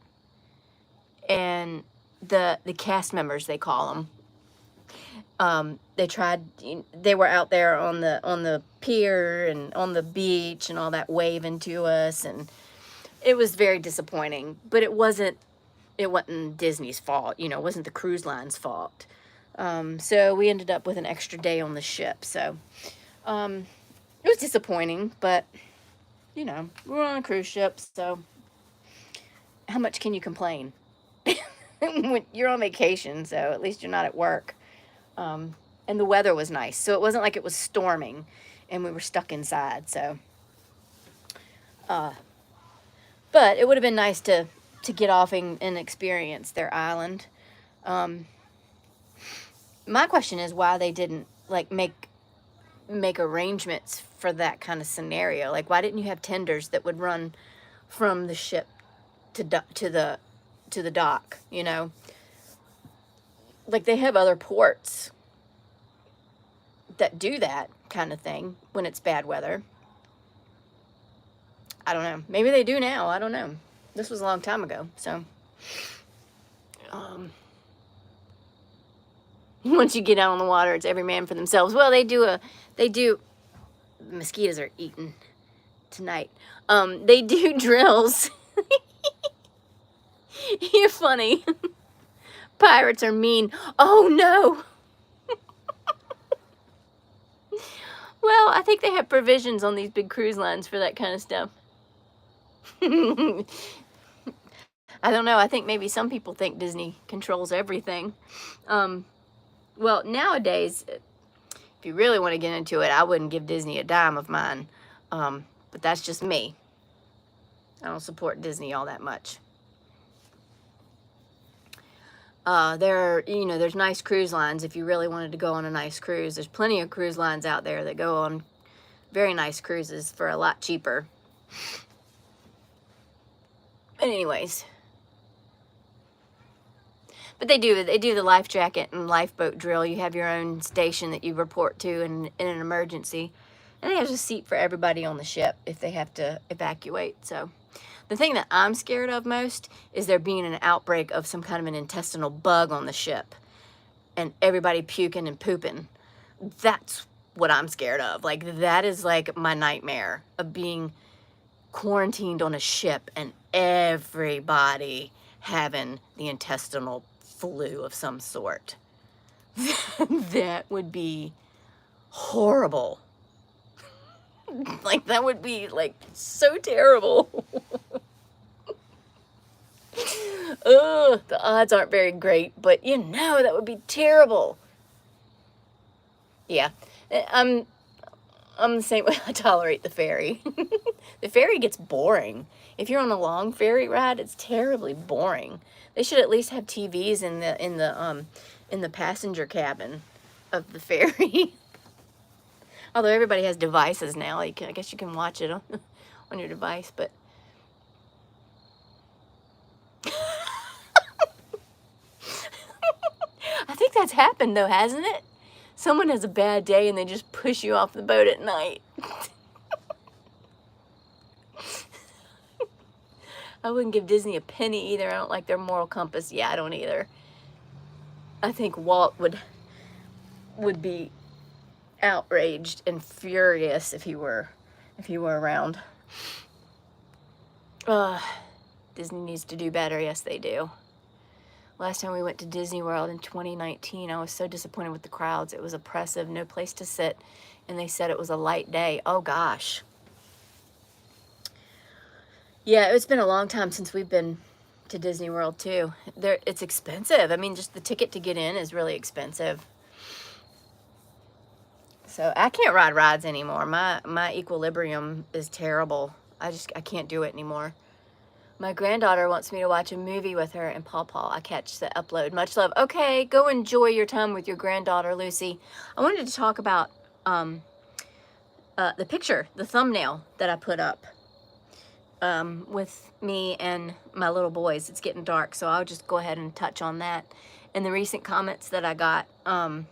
And the cast members, they call them, they tried. They were out there on the pier and on the beach and all that, waving to us, and it was very disappointing. But it wasn't Disney's fault, it wasn't the cruise line's fault. So we ended up with an extra day on the ship. So it was disappointing, but we were on a cruise ship, so how much can you complain? When you're on vacation, so at least you're not at work. And the weather was nice, so it wasn't like it was storming and we were stuck inside. So but it would have been nice to get off and experience their island. My question is why they didn't make arrangements for that kind of scenario. Like, why didn't you have tenders that would run from the ship to the dock? Like they have other ports that do that kind of thing when it's bad weather. I don't know. Maybe they do now. I don't know. This was a long time ago, so once you get out on the water, it's every man for themselves. Well, they do. The mosquitoes are eating tonight. They do drills. You're funny. Pirates are mean. Oh no. Well, I think they have provisions on these big cruise lines for that kind of stuff. I don't know. I think maybe some people think Disney controls everything. Well, nowadays, if you really want to get into it, I wouldn't give Disney a dime of mine. But that's just me. I don't support Disney all that much. There's nice cruise lines if you really wanted to go on a nice cruise. There's plenty of cruise lines out there that go on very nice cruises for a lot cheaper. But anyways, but they do the life jacket and lifeboat drill. You have your own station that you report to in an emergency, and there's a seat for everybody on the ship if they have to evacuate. So the thing that I'm scared of most is there being an outbreak of some kind of an intestinal bug on the ship and everybody puking and pooping. That's what I'm scared of. Like, that is like my nightmare of being quarantined on a ship and everybody having the intestinal flu of some sort. That would be horrible. Like, that would be, like, so terrible. Ugh, the odds aren't very great, but you know, that would be terrible. Yeah, I'm the same way. I tolerate the ferry. The ferry gets boring. If you're on a long ferry ride, it's terribly boring. They should at least have TVs in the passenger cabin of the ferry. Although everybody has devices now, I guess you can watch it on, on your device, but I think that's happened though, hasn't it? Someone has a bad day and they just push you off the boat at night. I wouldn't give Disney a penny either. I don't like their moral compass. Yeah, I don't either. I think Walt would be outraged and furious if he were around. Disney needs to do better. Yes, they do. Last time we went to Disney World in 2019, I was so disappointed with the crowds. It was oppressive, no place to sit, and they said it was a light day. Oh gosh. Yeah, it's been a long time since we've been to Disney World too. It's expensive. I mean, just the ticket to get in is really expensive. So I can't ride rides anymore. My equilibrium is terrible. I can't do it anymore. My granddaughter wants me to watch a movie with her and Paw Paw. I catch the upload. Much love. Okay, go enjoy your time with your granddaughter, Lucy. I wanted to talk about the picture, the thumbnail that I put up with me and my little boys. It's getting dark, so I'll just go ahead and touch on that. And the recent comments that I got. And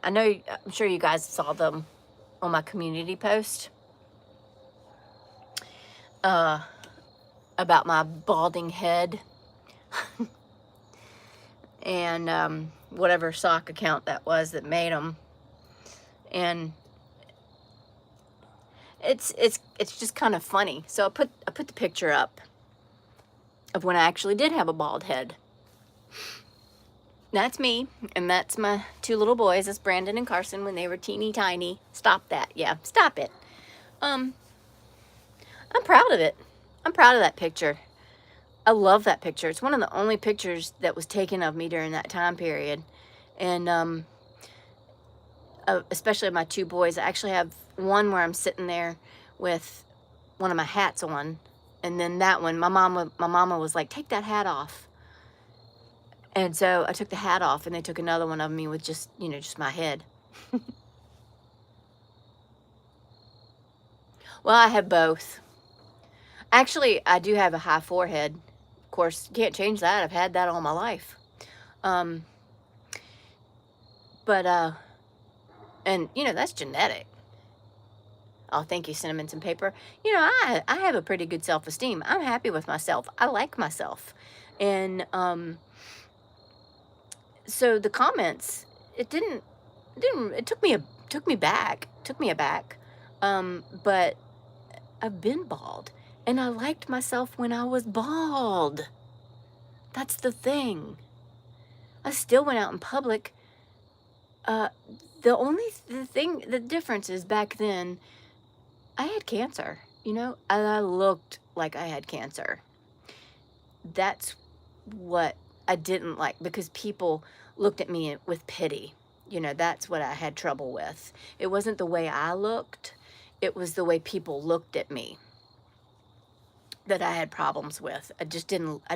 I'm sure you guys saw them on my community post. About my balding head and whatever sock account that was that made them, and it's just kind of funny. So I put the picture up of when I actually did have a bald head. That's me, and that's my two little boys. That's Brandon and Carson when they were teeny tiny. Stop that. Yeah, stop it. I'm proud of it. I'm proud of that picture. I love that picture. It's one of the only pictures that was taken of me during that time period. And especially my two boys. I actually have one where I'm sitting there with one of my hats on. And then that one, my mama was like, take that hat off. And so I took the hat off, and they took another one of me with just, just my head. Well, I have both. Actually, I do have a high forehead. Of course, can't change that. I've had that all my life. And that's genetic. Oh, thank you, Cinnamons and Paper. I have a pretty good self-esteem. I'm happy with myself. I like myself. And so the comments, it took me aback. But I've been bald, and I liked myself when I was bald. That's the thing. I still went out in public. The difference is back then, I had cancer, I looked like I had cancer. That's what I didn't like, because people looked at me with pity. That's what I had trouble with. It wasn't the way I looked. It was the way people looked at me that I had problems with. I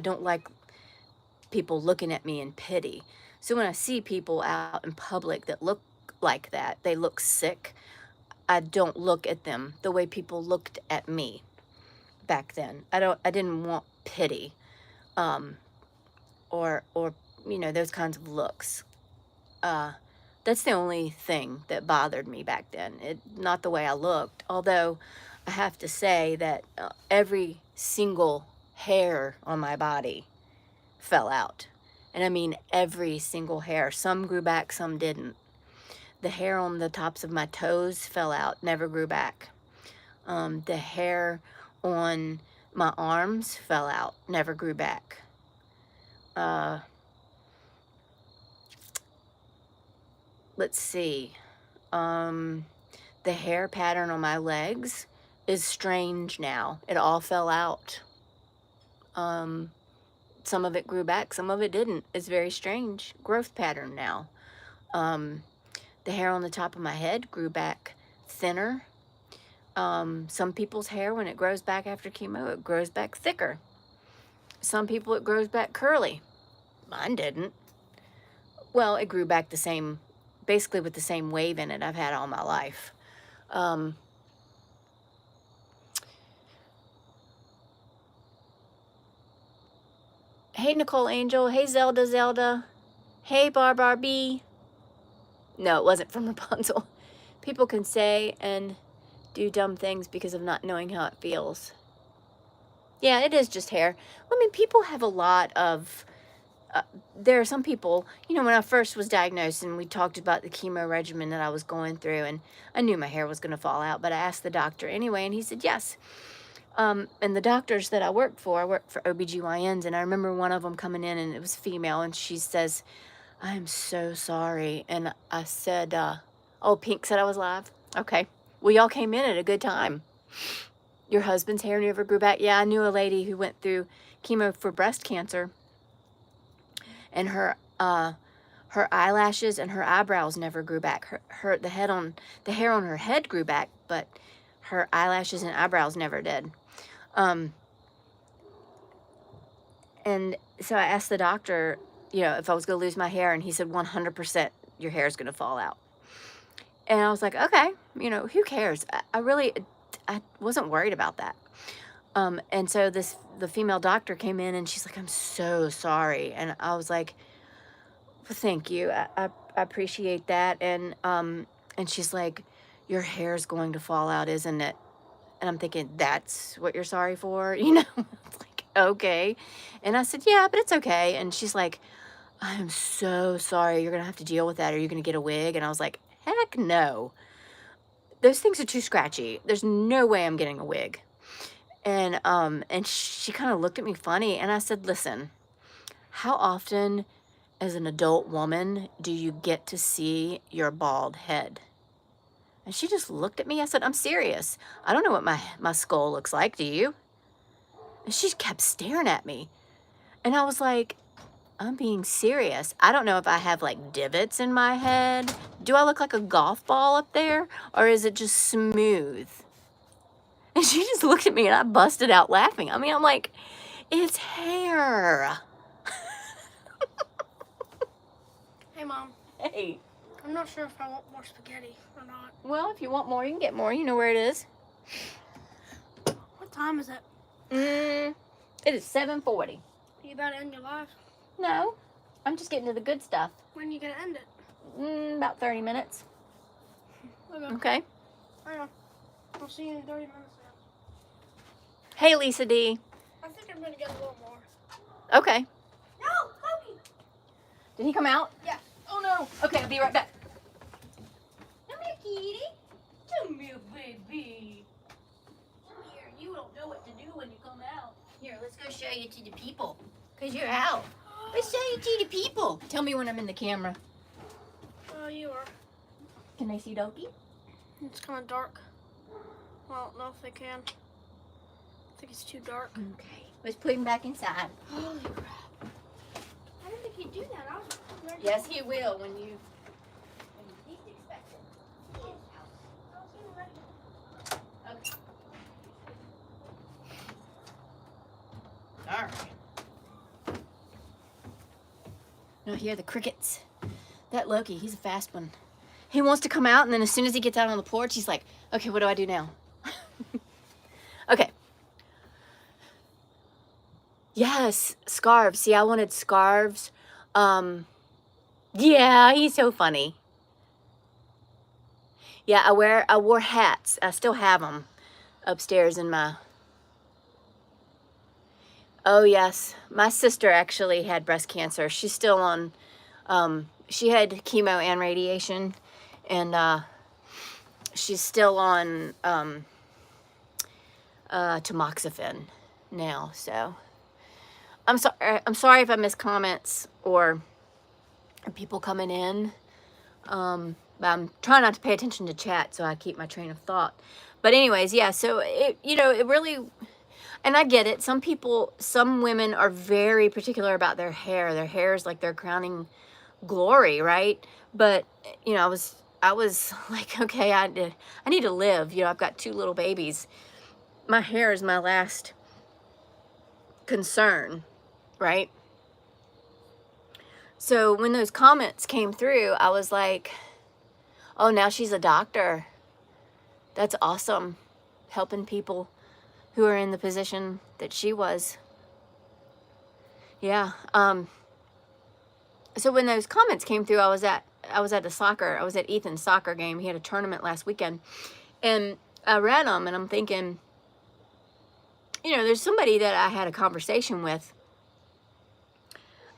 don't like people looking at me in pity. So when I see people out in public that look like that, they look sick, I don't look at them the way people looked at me back then. I didn't want pity, or those kinds of looks. That's the only thing that bothered me back then. Not the way I looked, although I have to say that every single hair on my body fell out. And I mean every single hair. Some grew back, some didn't. The hair on the tops of my toes fell out, never grew back. The hair on my arms fell out, never grew back. Let's see. The hair pattern on my legs is strange now. It all fell out. Some of it grew back, some of it didn't. It's very strange growth pattern now. The hair on the top of my head grew back thinner. Some people's hair, when it grows back after chemo, it grows back thicker. Some people, it grows back curly. Mine didn't. Well, it grew back the same, basically with the same wave in it I've had all my life. Hey, Nicole Angel. Hey, Zelda. Hey, Barbie. No, it wasn't from Rapunzel. People can say and do dumb things because of not knowing how it feels. Yeah, it is just hair. I mean, people have a lot of... there are some people, you know, when I first was diagnosed and we talked about the chemo regimen that I was going through, and I knew my hair was going to fall out, but I asked the doctor anyway, and he said yes. And the doctors that I worked for OBGYNs, and I remember one of them coming in, and it was female, and she says, "I'm so sorry." And I said, oh, Pink said I was live? Okay. Well, y'all came in at a good time. Your husband's hair never grew back? Yeah, I knew a lady who went through chemo for breast cancer, and her eyelashes and her eyebrows never grew back. The hair on her head grew back, but her eyelashes and eyebrows never did. And so I asked the doctor, you know, if I was going to lose my hair, and he said 100% your hair is going to fall out. And I was like, okay, you know, who cares? I wasn't worried about that. And so the female doctor came in, and she's like, "I'm so sorry." And I was like, well, thank you. I appreciate that. And she's like, "Your hair's going to fall out, isn't it?" And I'm thinking, that's what you're sorry for? You know, it's like, okay. And I said, yeah, but it's okay. And she's like, "I'm so sorry. You're going to have to deal with that. Are you going to get a wig?" And I was like, heck no. Those things are too scratchy. There's no way I'm getting a wig. And she kind of looked at me funny, and I said, listen, how often as an adult woman do you get to see your bald head? And she just looked at me. I said, I'm serious. I don't know what my skull looks like. Do you? And she kept staring at me. And I was like, I'm being serious. I don't know if I have like divots in my head. Do I look like a golf ball up there? Or is it just smooth? And she just looked at me, and I busted out laughing. I mean, I'm like, it's hair. Hey, Mom. Hey. I'm not sure if I want more spaghetti or not. Well, if you want more, you can get more. You know where it is. What time is it? It is 7:40. Are you about to end your life? No, I'm just getting to the good stuff. When are you going to end it? About 30 minutes. Okay. Okay. Hang on. I'll see you in 30 minutes now. Hey, Lisa D. I think I'm going to get a little more. Okay. No, Loki! Did he come out? Yeah. Oh, no. Okay, I'll be right back. Come here, kitty. Come here, baby. Come here. You don't know what to do when you come out. Here, let's go show you to the people. Because you're out. Let's show you to the people. Tell me when I'm in the camera. You are. Can they see Doki? It's kind of dark. I don't know if they can. I think it's too dark. Okay. Let's put him back inside. Holy crap. I didn't think he'd do that. I was ready. Yes, he will when you least expect it. I was getting ready. Okay. All right. Now hear the crickets. That Loki, he's a fast one. He wants to come out, and then as soon as he gets out on the porch, he's like, okay, what do I do now? Okay. Yes, scarves. See, I wanted scarves. Yeah, he's so funny. Yeah, I wore hats. I still have them upstairs in my... Oh, yes. My sister actually had breast cancer. She's still on... she had chemo and radiation, and she's still on tamoxifen now. So I'm sorry if I miss comments or people coming in. I'm trying not to pay attention to chat so I keep my train of thought. But anyways, yeah, so it, you know, it really, and I get it. Some women are very particular about their hair. Their hair is like their crowning glory, right? But you know, I was like, okay, I need to live. You know, I've got 2 little babies. My hair is my last concern, right? So when those comments came through, I was like, oh, now she's a doctor. That's awesome. Helping people who are in the position that she was. Yeah. So when those comments came through, I was at Ethan's soccer game. He had a tournament last weekend, and I read them, and I'm thinking, you know, there's somebody that I had a conversation with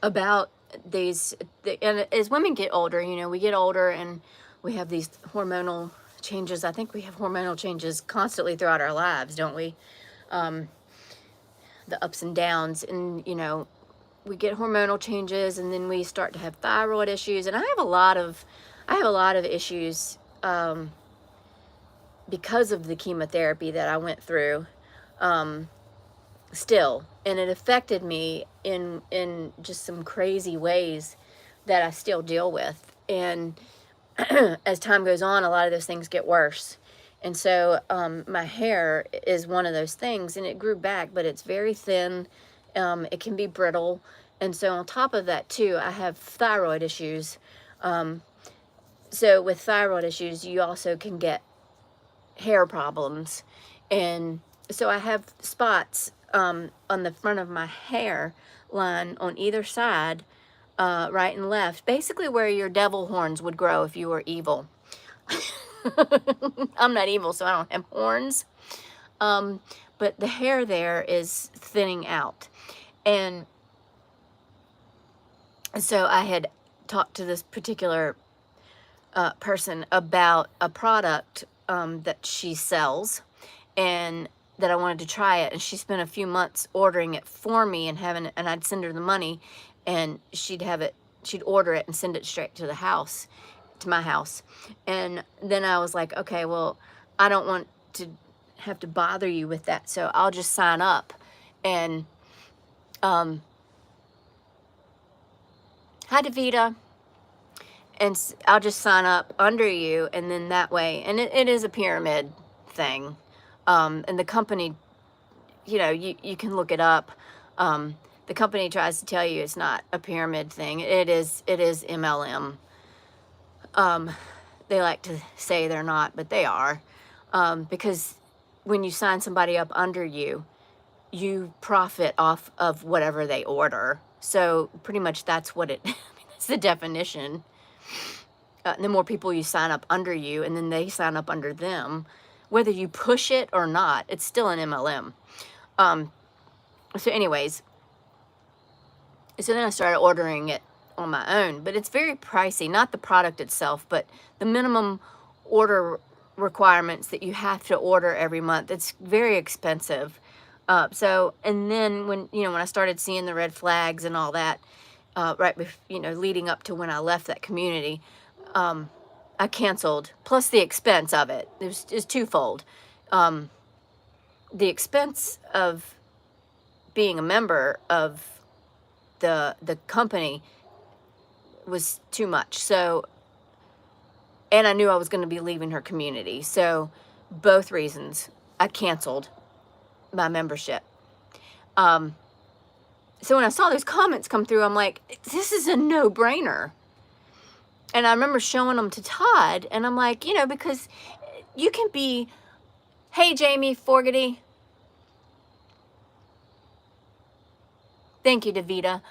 about and as women get older, you know, we get older and we have these hormonal changes. I think we have hormonal changes constantly throughout our lives, don't we? The ups and downs, and you know, we get hormonal changes, and then we start to have thyroid issues, and I have a lot of issues because of the chemotherapy that I went through still, and it affected me in just some crazy ways that I still deal with. And as time goes on, a lot of those things get worse. And so my hair is one of those things, and it grew back, but it's very thin. It can be brittle. And so on top of that too, I have thyroid issues. So with thyroid issues, you also can get hair problems. And so I have spots on the front of my hair line on either side, right and left, basically where your devil horns would grow if you were evil. I'm not evil, so I don't have horns. But the hair there is thinning out. And so I had talked to this particular person about a product that she sells, and that I wanted to try it. And she spent a few months ordering it for me and I'd send her the money, and she'd order it and send it straight to the house, to my house. And then I was like, okay, well, I don't want to have to bother you with that, so I'll just sign up. And hi, Davita. And I'll just sign up under you, and then that way, and it is a pyramid thing. And the company, you know, you can look it up. The company tries to tell you it's not a pyramid thing. It is MLM. They like to say they're not, but they are. Because when you sign somebody up under you, you profit off of whatever they order. So pretty much that's what it, that's the definition. The more people you sign up under you, and then they sign up under them, whether you push it or not, it's still an MLM. So anyways, so then I started ordering it on my own, but it's very pricey, not the product itself, but the minimum order requirements that you have to order every month. It's very expensive. So, and then when I started seeing the red flags and all that, right before, leading up to when I left that community, I canceled, plus the expense of it. It was twofold. The expense of being a member of the company was too much. So, and I knew I was going to be leaving her community. So both reasons, I canceled my membership. So when I saw those comments come through, I'm like, this is a no-brainer. And I remember showing them to Todd, and I'm like, because you can be, hey, Jamie Fogarty. Thank you, Davita.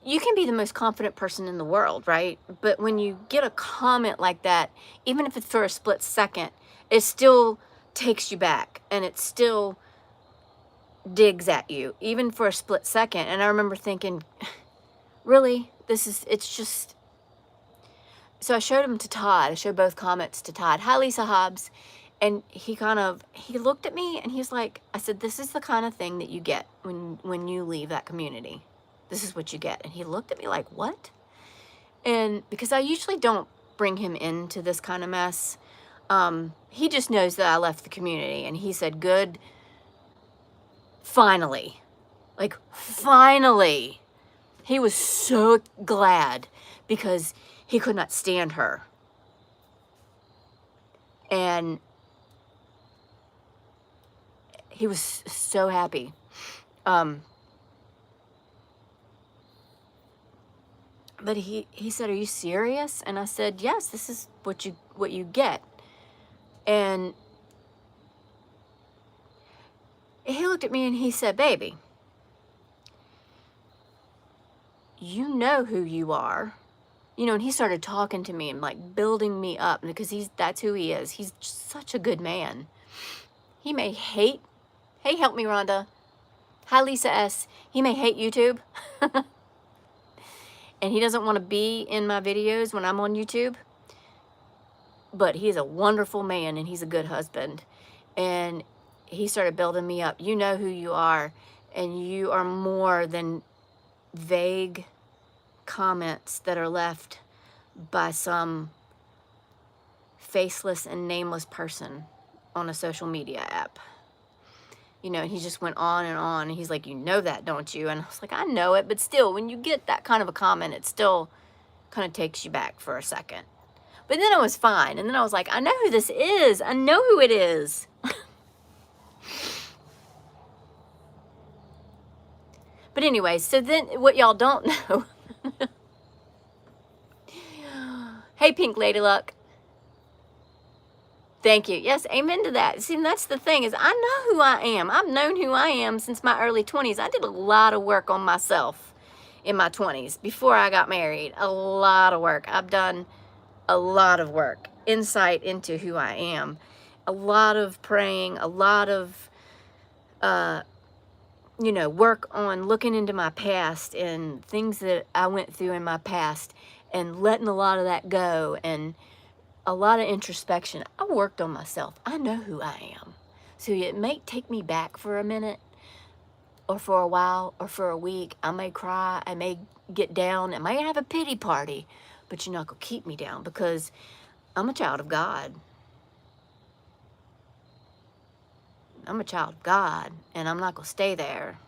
You can be the most confident person in the world, right? But when you get a comment like that, even if it's for a split second, it still takes you back, and it still digs at you, even for a split second. And I remember thinking, really? It's just... So I showed him to Todd. I showed both comments to Todd. Hi, Lisa Hobbs. And he looked at me, and he's like, I said, this is the kind of thing that you get when you leave that community. This is what you get. And he looked at me like, what? And because I usually don't bring him into this kind of mess, he just knows that I left the community, and he said, good, finally. Like, finally. He was so glad because he could not stand her. And he was so happy. But he said, are you serious? And I said, yes, this is what you get. And he looked at me and he said, baby, you know who you are. You know, and he started talking to me and like building me up because that's who he is. He's such a good man. He may hate, hey, help me, Rhonda. Hi, Lisa S. He may hate YouTube. And he doesn't want to be in my videos when I'm on YouTube. But he's a wonderful man and he's a good husband. And he started building me up. You know who you are. And you are more than vague comments that are left by some faceless and nameless person on a social media app. You know, he just went on and on, and he's like, you know that, don't you? And I was like, I know it, but still, when you get that kind of a comment, it still kind of takes you back for a second. But then it was fine, and then I was like, I know who this is. I know who it is. But anyway, so then what y'all don't know. Hey, Pink Lady Luck. Thank you. Yes, amen to that. See, that's the thing is I know who I am. I've known who I am since my early 20s. I did a lot of work on myself in my 20s before I got married. A lot of work. I've done a lot of work, insight into who I am. A lot of praying, a lot of, you know, work on looking into my past and things that I went through in my past and letting a lot of that go, and a lot of introspection. I worked on myself. I know who I am. So it may take me back for a minute or for a while or for a week. I may cry. I may get down. I may have a pity party, but you're not going to keep me down because I'm a child of God. I'm a child of God, and I'm not going to stay there.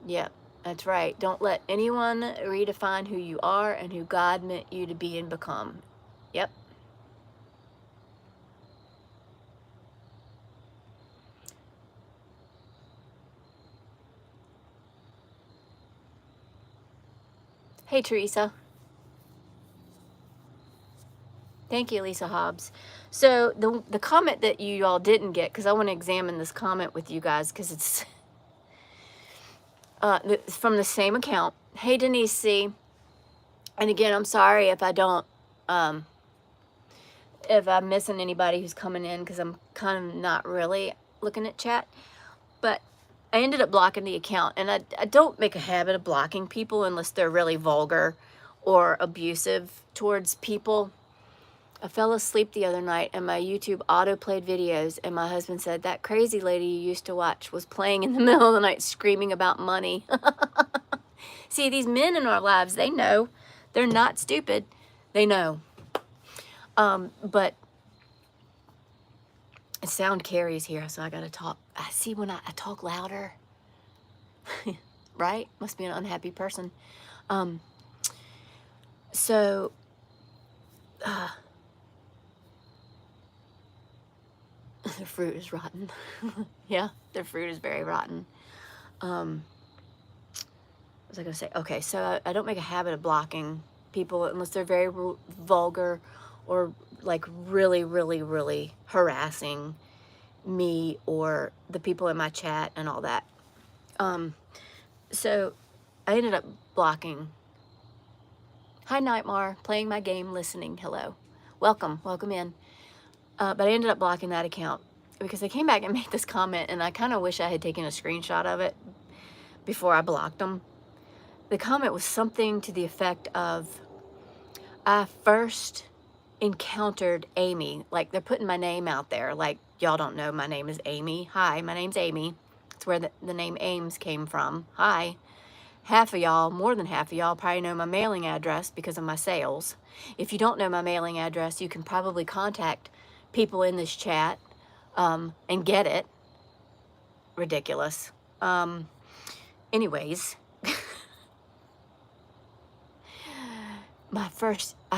Yep. That's right. Don't let anyone redefine who you are and who God meant you to be and become. Yep. Hey, Teresa. Thank you, Lisa Hobbs. So the comment that you all didn't get, because I want to examine this comment with you guys, because it's from the same account. Hey, Denise C. And again, I'm sorry if I don't, if I'm missing anybody who's coming in, because I'm kind of not really looking at chat. But I ended up blocking the account, and I don't make a habit of blocking people unless they're really vulgar or abusive towards people. I fell asleep the other night and my YouTube auto-played videos, and my husband said, that crazy lady you used to watch was playing in the middle of the night screaming about money. See, these men in our lives, they know. They're not stupid. They know. But sound carries here, so I got to talk. I see when I talk louder. Right? Must be an unhappy person. So... their fruit is rotten. Yeah, their fruit is very rotten. What was I going to say? Okay, so I don't make a habit of blocking people unless they're very vulgar or like really, really, really harassing me or the people in my chat and all that. So I ended up blocking. Hi, Nightmare. Playing my game, listening. Hello. Welcome. Welcome in. But I ended up blocking that account because they came back and made this comment, and I kind of wish I had taken a screenshot of it before I blocked them. The comment was something to the effect of, I first encountered Amy. Like, they're putting my name out there. Like, y'all don't know my name is Amy. Hi, my name's Amy. It's where the name Ames came from. Hi. half of y'all, more than half of y'all, probably know my mailing address because of my sales. If you don't know my mailing address, you can probably contact people in this chat and get it. Ridiculous. Anyways, I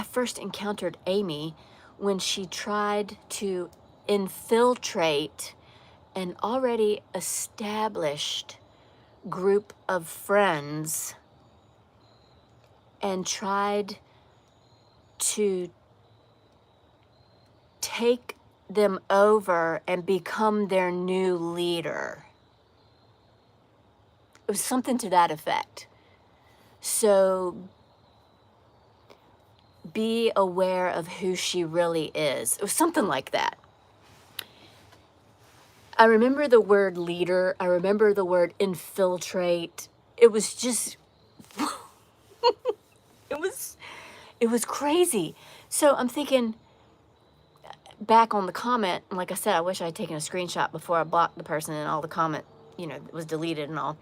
first encountered Amy when she tried to infiltrate an already established group of friends and tried to take them over and become their new leader. It was something to that effect. So be aware of who she really is. It was something like that. I remember the word leader. I remember the word infiltrate. It was just, it was crazy. So I'm thinking back on the comment, and like I said, I wish I had taken a screenshot before I blocked the person and all the comment, was deleted and all.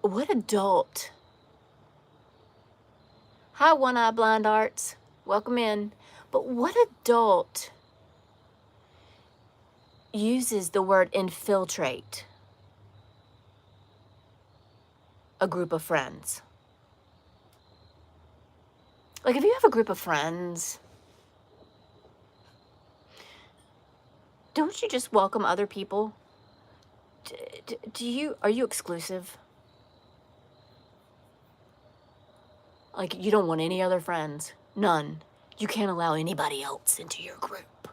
What adult? Hi, One Eye Blind Arts. Welcome in. But what adult uses the word infiltrate a group of friends? Like, if you have a group of friends, don't you just welcome other people? Are you exclusive? Like, you don't want any other friends? None. You can't allow anybody else into your group.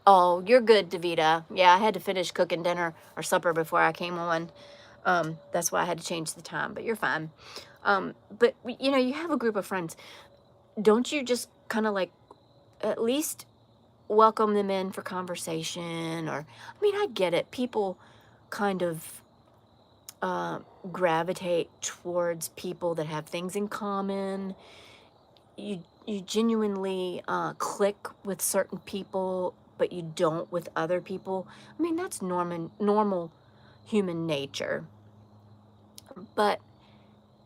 Oh, you're good, Davita. Yeah, I had to finish cooking dinner or supper before I came on. That's why I had to change the time, but you're fine. But, you have a group of friends. Don't you just kind of like at least welcome them in for conversation? Or, I mean, I get it. People kind of gravitate towards people that have things in common. You genuinely click with certain people, but you don't with other people. I mean, that's normal human nature. But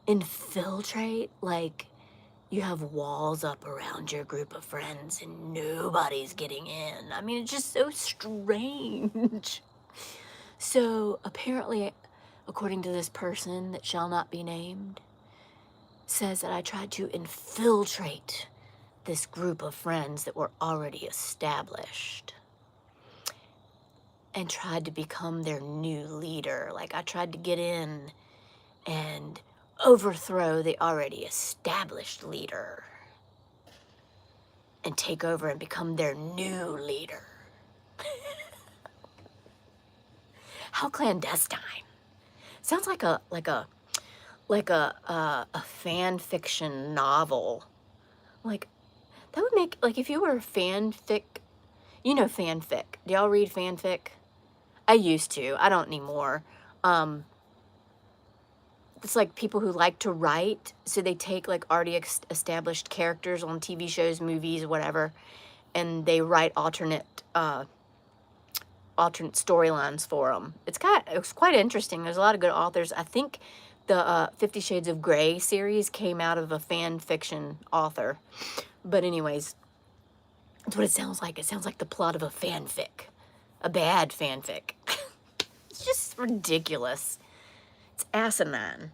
infiltrate, like you have walls up around your group of friends and nobody's getting in. I mean, it's just so strange. So apparently, according to this person that shall not be named, says that I tried to infiltrate this group of friends that were already established and tried to become their new leader. Like, I tried to get in and overthrow the already established leader and take over and become their new leader. How clandestine. Sounds like a fan fiction novel. Like, that would make, like, if you were a fanfic, fanfic. Do y'all read fanfic? I used to. I don't anymore. It's like people who like to write, so they take like already established characters on TV shows, movies, whatever, and they write alternate storylines for them. It's quite interesting. There's a lot of good authors. I think the 50 Shades of Grey series came out of a fan fiction author. But anyways, that's what it sounds like. It sounds like the plot of a fanfic. A bad fanfic. It's just ridiculous. It's asinine.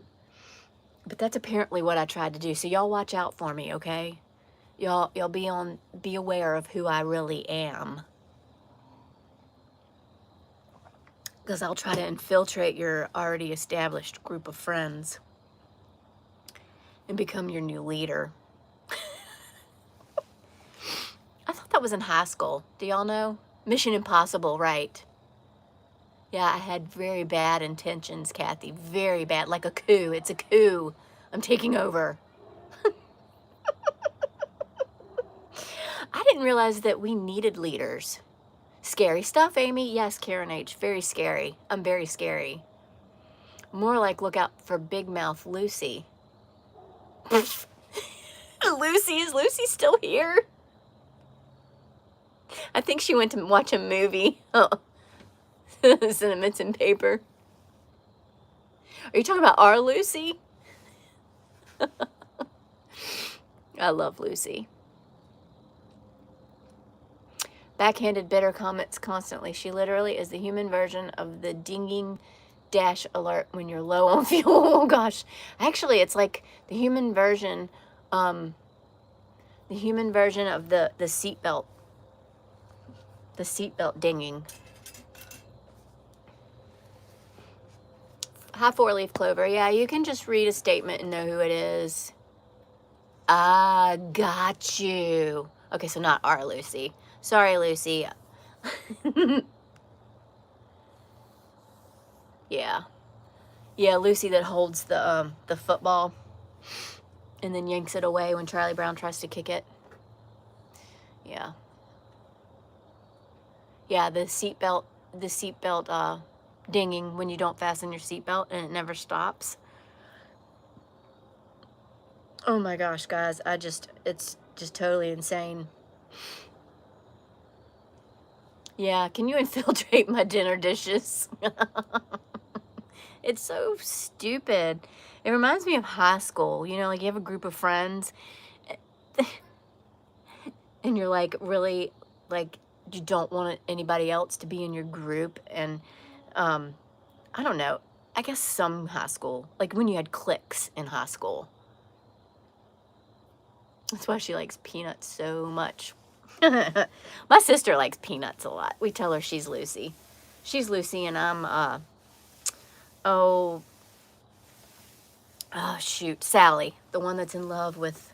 But that's apparently what I tried to do. So y'all watch out for me, okay? Y'all be aware of who I really am. Because I'll try to infiltrate your already established group of friends and become your new leader. I thought that was in high school. Do y'all know? Mission Impossible, right? Yeah, I had very bad intentions, Kathy. Very bad. Like a coup. It's a coup. I'm taking over. I didn't realize that we needed leaders. Scary stuff, Amy? Yes, Karen H. Very scary. I'm very scary. More like look out for Big Mouth Lucy. Is Lucy still here? I think she went to watch a movie. Oh. Sentiments and paper. Are you talking about our Lucy? I love Lucy. Backhanded bitter comments constantly. She literally is the human version of the dinging dash alert when you're low on fuel. Oh gosh. Actually, it's like the human version of the seatbelt. The seatbelt dinging. Hi, 4-leaf clover. Yeah, you can just read a statement and know who it is. Ah, got you. Okay, so not our Lucy. Sorry, Lucy. Yeah. Yeah, Lucy that holds the football and then yanks it away when Charlie Brown tries to kick it. Yeah. Yeah, the seatbelt dinging when you don't fasten your seatbelt and it never stops. Oh my gosh, guys, it's just totally insane. Yeah, can you infiltrate my dinner dishes? It's so stupid. It reminds me of high school. You know, like you have a group of friends and you're like really like you don't want anybody else to be in your group. And I don't know, I guess some high school, like when you had cliques in high school. That's why she likes peanuts so much. My sister likes peanuts a lot. We tell her she's Lucy. She's Lucy and I'm oh shoot, Sally, the one that's in love with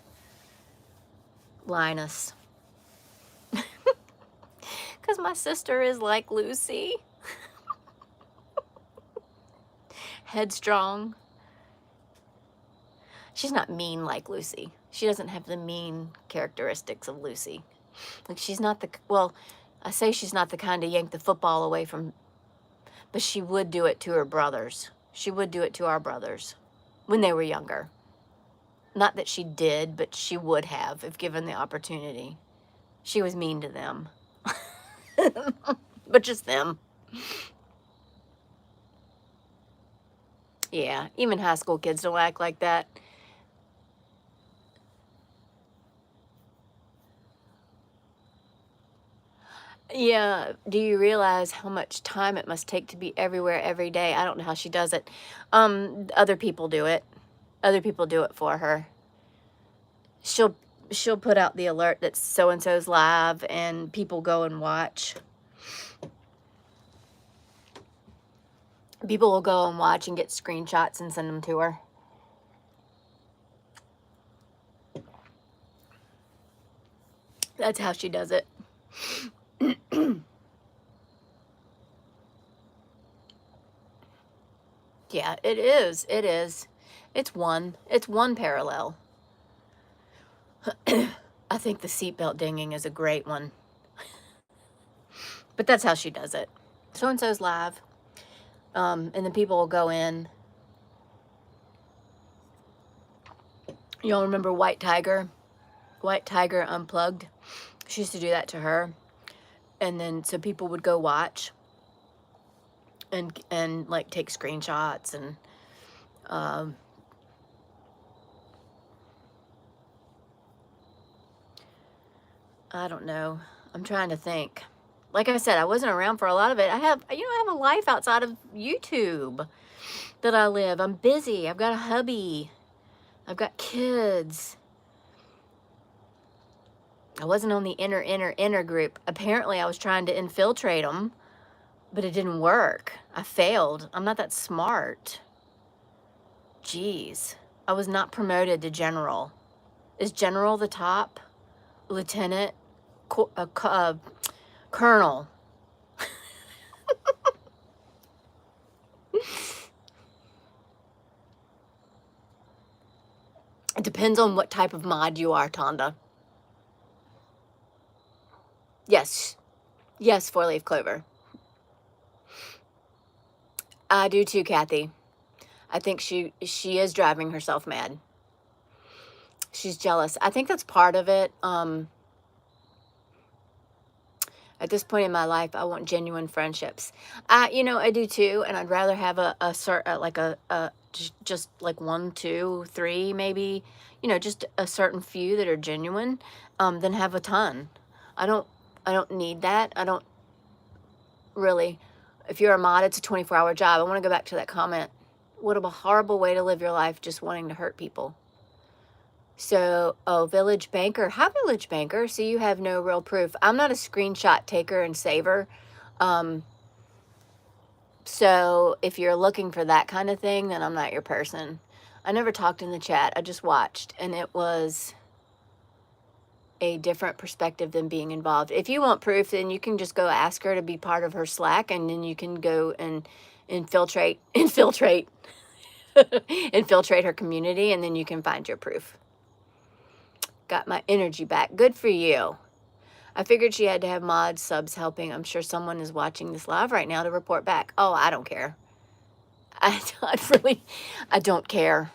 Linus. Because my sister is like Lucy. Headstrong. She's not mean like Lucy. She doesn't have the mean characteristics of Lucy. Like she's not the, well, I say she's not the kind to yank the football away from, but she would do it to her brothers. She would do it to our brothers when they were younger. Not that she did, but she would have if given the opportunity. She was mean to them. But just them. Yeah, even high school kids don't act like that. Yeah, do you realize how much time it must take to be everywhere every day? I don't know how she does it. Other people do it. Other people do it for her. She'll put out the alert that so-and-so's live and people go and watch. People will go and watch and get screenshots and send them to her. That's how she does it. Yeah, it is. It is. It's one parallel. I think the seatbelt dinging is a great one. But that's how she does it. So-and-so's live. And then people will go in. Y'all remember White Tiger? White Tiger Unplugged? She used to do that to her. And then so people would go watch and like take screenshots and I don't know. I'm trying to think. Like I said, I wasn't around for a lot of it. I have a life outside of YouTube that I live. I'm busy. I've got a hubby. I've got kids. I wasn't on the inner group. Apparently, I was trying to infiltrate them, but it didn't work. I failed. I'm not that smart. Jeez. I was not promoted to general. Is general the top? Lieutenant? Colonel? It depends on what type of mod you are, Tonda. Yes. Yes, 4-leaf clover. I do too, Kathy. I think she is driving herself mad. She's jealous. I think that's part of it. I At this point in my life, I want genuine friendships. I do too, and I'd rather have just like one, two, three, maybe, just a certain few that are genuine, than have a ton. I don't, I don't need that. I don't really. If you're a mod, it's a 24-hour job. I want to go back to that comment. What a horrible way to live your life, just wanting to hurt people. So, oh, Village Banker. Hi, Village Banker. So you have no real proof. I'm not a screenshot taker and saver. So if you're looking for that kind of thing, then I'm not your person. I never talked in the chat. I just watched, and it was a different perspective than being involved. If you want proof, then you can just go ask her to be part of her Slack, and then you can go and infiltrate infiltrate her community, and then you can find your proof. Got my energy back. Good for you. I figured she had to have mod subs helping. I'm sure someone is watching this live right now to report back. Oh, I don't care. I don't care.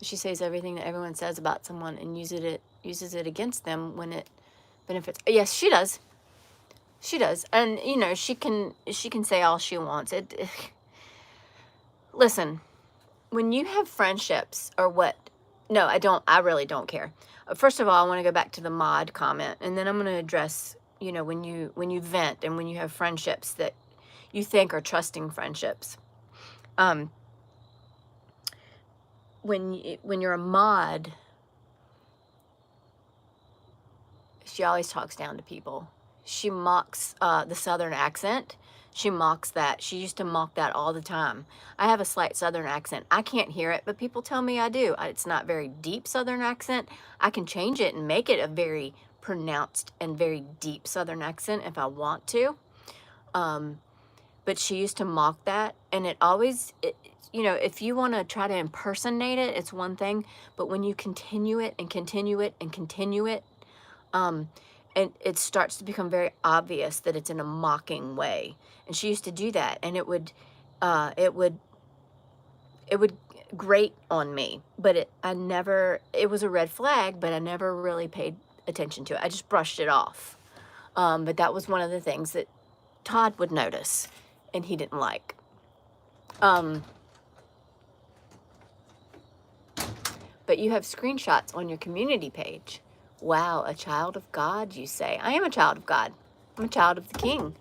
She says everything that everyone says about someone and uses it against them when it benefits. Yes, she does. She does. And she can say all she wants. Listen, when you have friendships or what, no, I really don't care. First of all, I want to go back to the mod comment, and then I'm going to address, when you vent and when you have friendships that you think are trusting friendships. When you're a mod, she always talks down to people. She mocks the Southern accent. She mocks that. She used to mock that all the time. I have a slight Southern accent. I can't hear it, but people tell me I do. It's not very deep Southern accent. I can change it and make it a very pronounced and very deep Southern accent if I want to. But she used to mock that, and if you want to try to impersonate it, it's one thing. But when you continue it and continue it and continue it, and it starts to become very obvious that it's in a mocking way. And she used to do that, and it would grate on me. But it was a red flag, but I never really paid attention to it. I just brushed it off. But that was one of the things that Todd would notice, and he didn't like. But you have screenshots on your community page. Wow, a child of God, you say. I am a child of God. I'm a child of the King.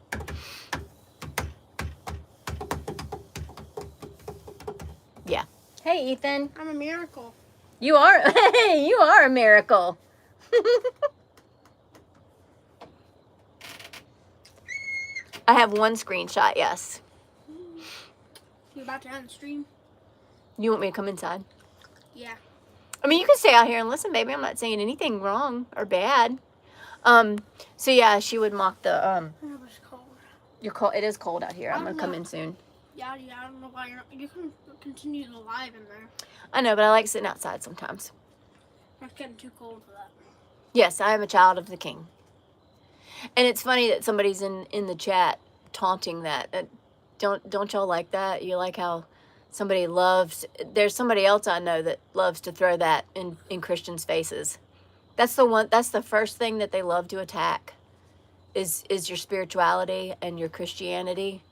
Yeah. Hey, Ethan. I'm a miracle. You are? Hey, you are a miracle. I have one screenshot, yes. You about to end the stream? You want me to come inside? Yeah. I mean, you can stay out here and listen, baby. I'm not saying anything wrong or bad. So yeah, she would mock the, It was cold. you're cold. It is cold out here. I'm going to come know. in soon. Yeah, I don't know why you can continue the live in there. I know, but I like sitting outside sometimes. It's getting too cold for that. Yes, I am a child of the King. And it's funny that somebody's in the chat taunting that. Don't y'all like that? You like how somebody there's somebody else I know that loves to throw that in Christians' faces. That's the first thing that they love to attack is your spirituality and your Christianity.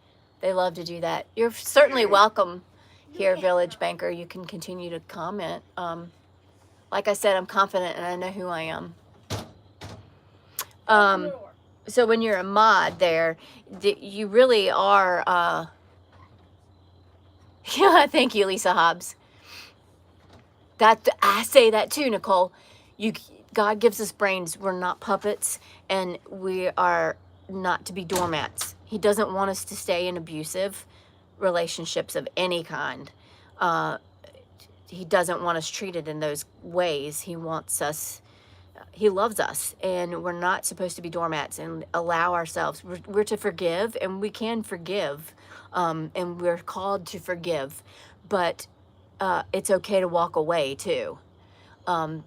They love to do that. You're certainly welcome here, Village Banker. You can continue to comment. Like I said, I'm confident and I know who I am. So when you're a mod there, you really are, yeah, thank you, Lisa Hobbs. I say that too, Nicole. God gives us brains. We're not puppets, and we are not to be doormats. He doesn't want us to stay in abusive relationships of any kind. He doesn't want us treated in those ways. He loves us, and we're not supposed to be doormats and allow ourselves. We're to forgive, and we can forgive, and we're called to forgive, but it's okay to walk away too,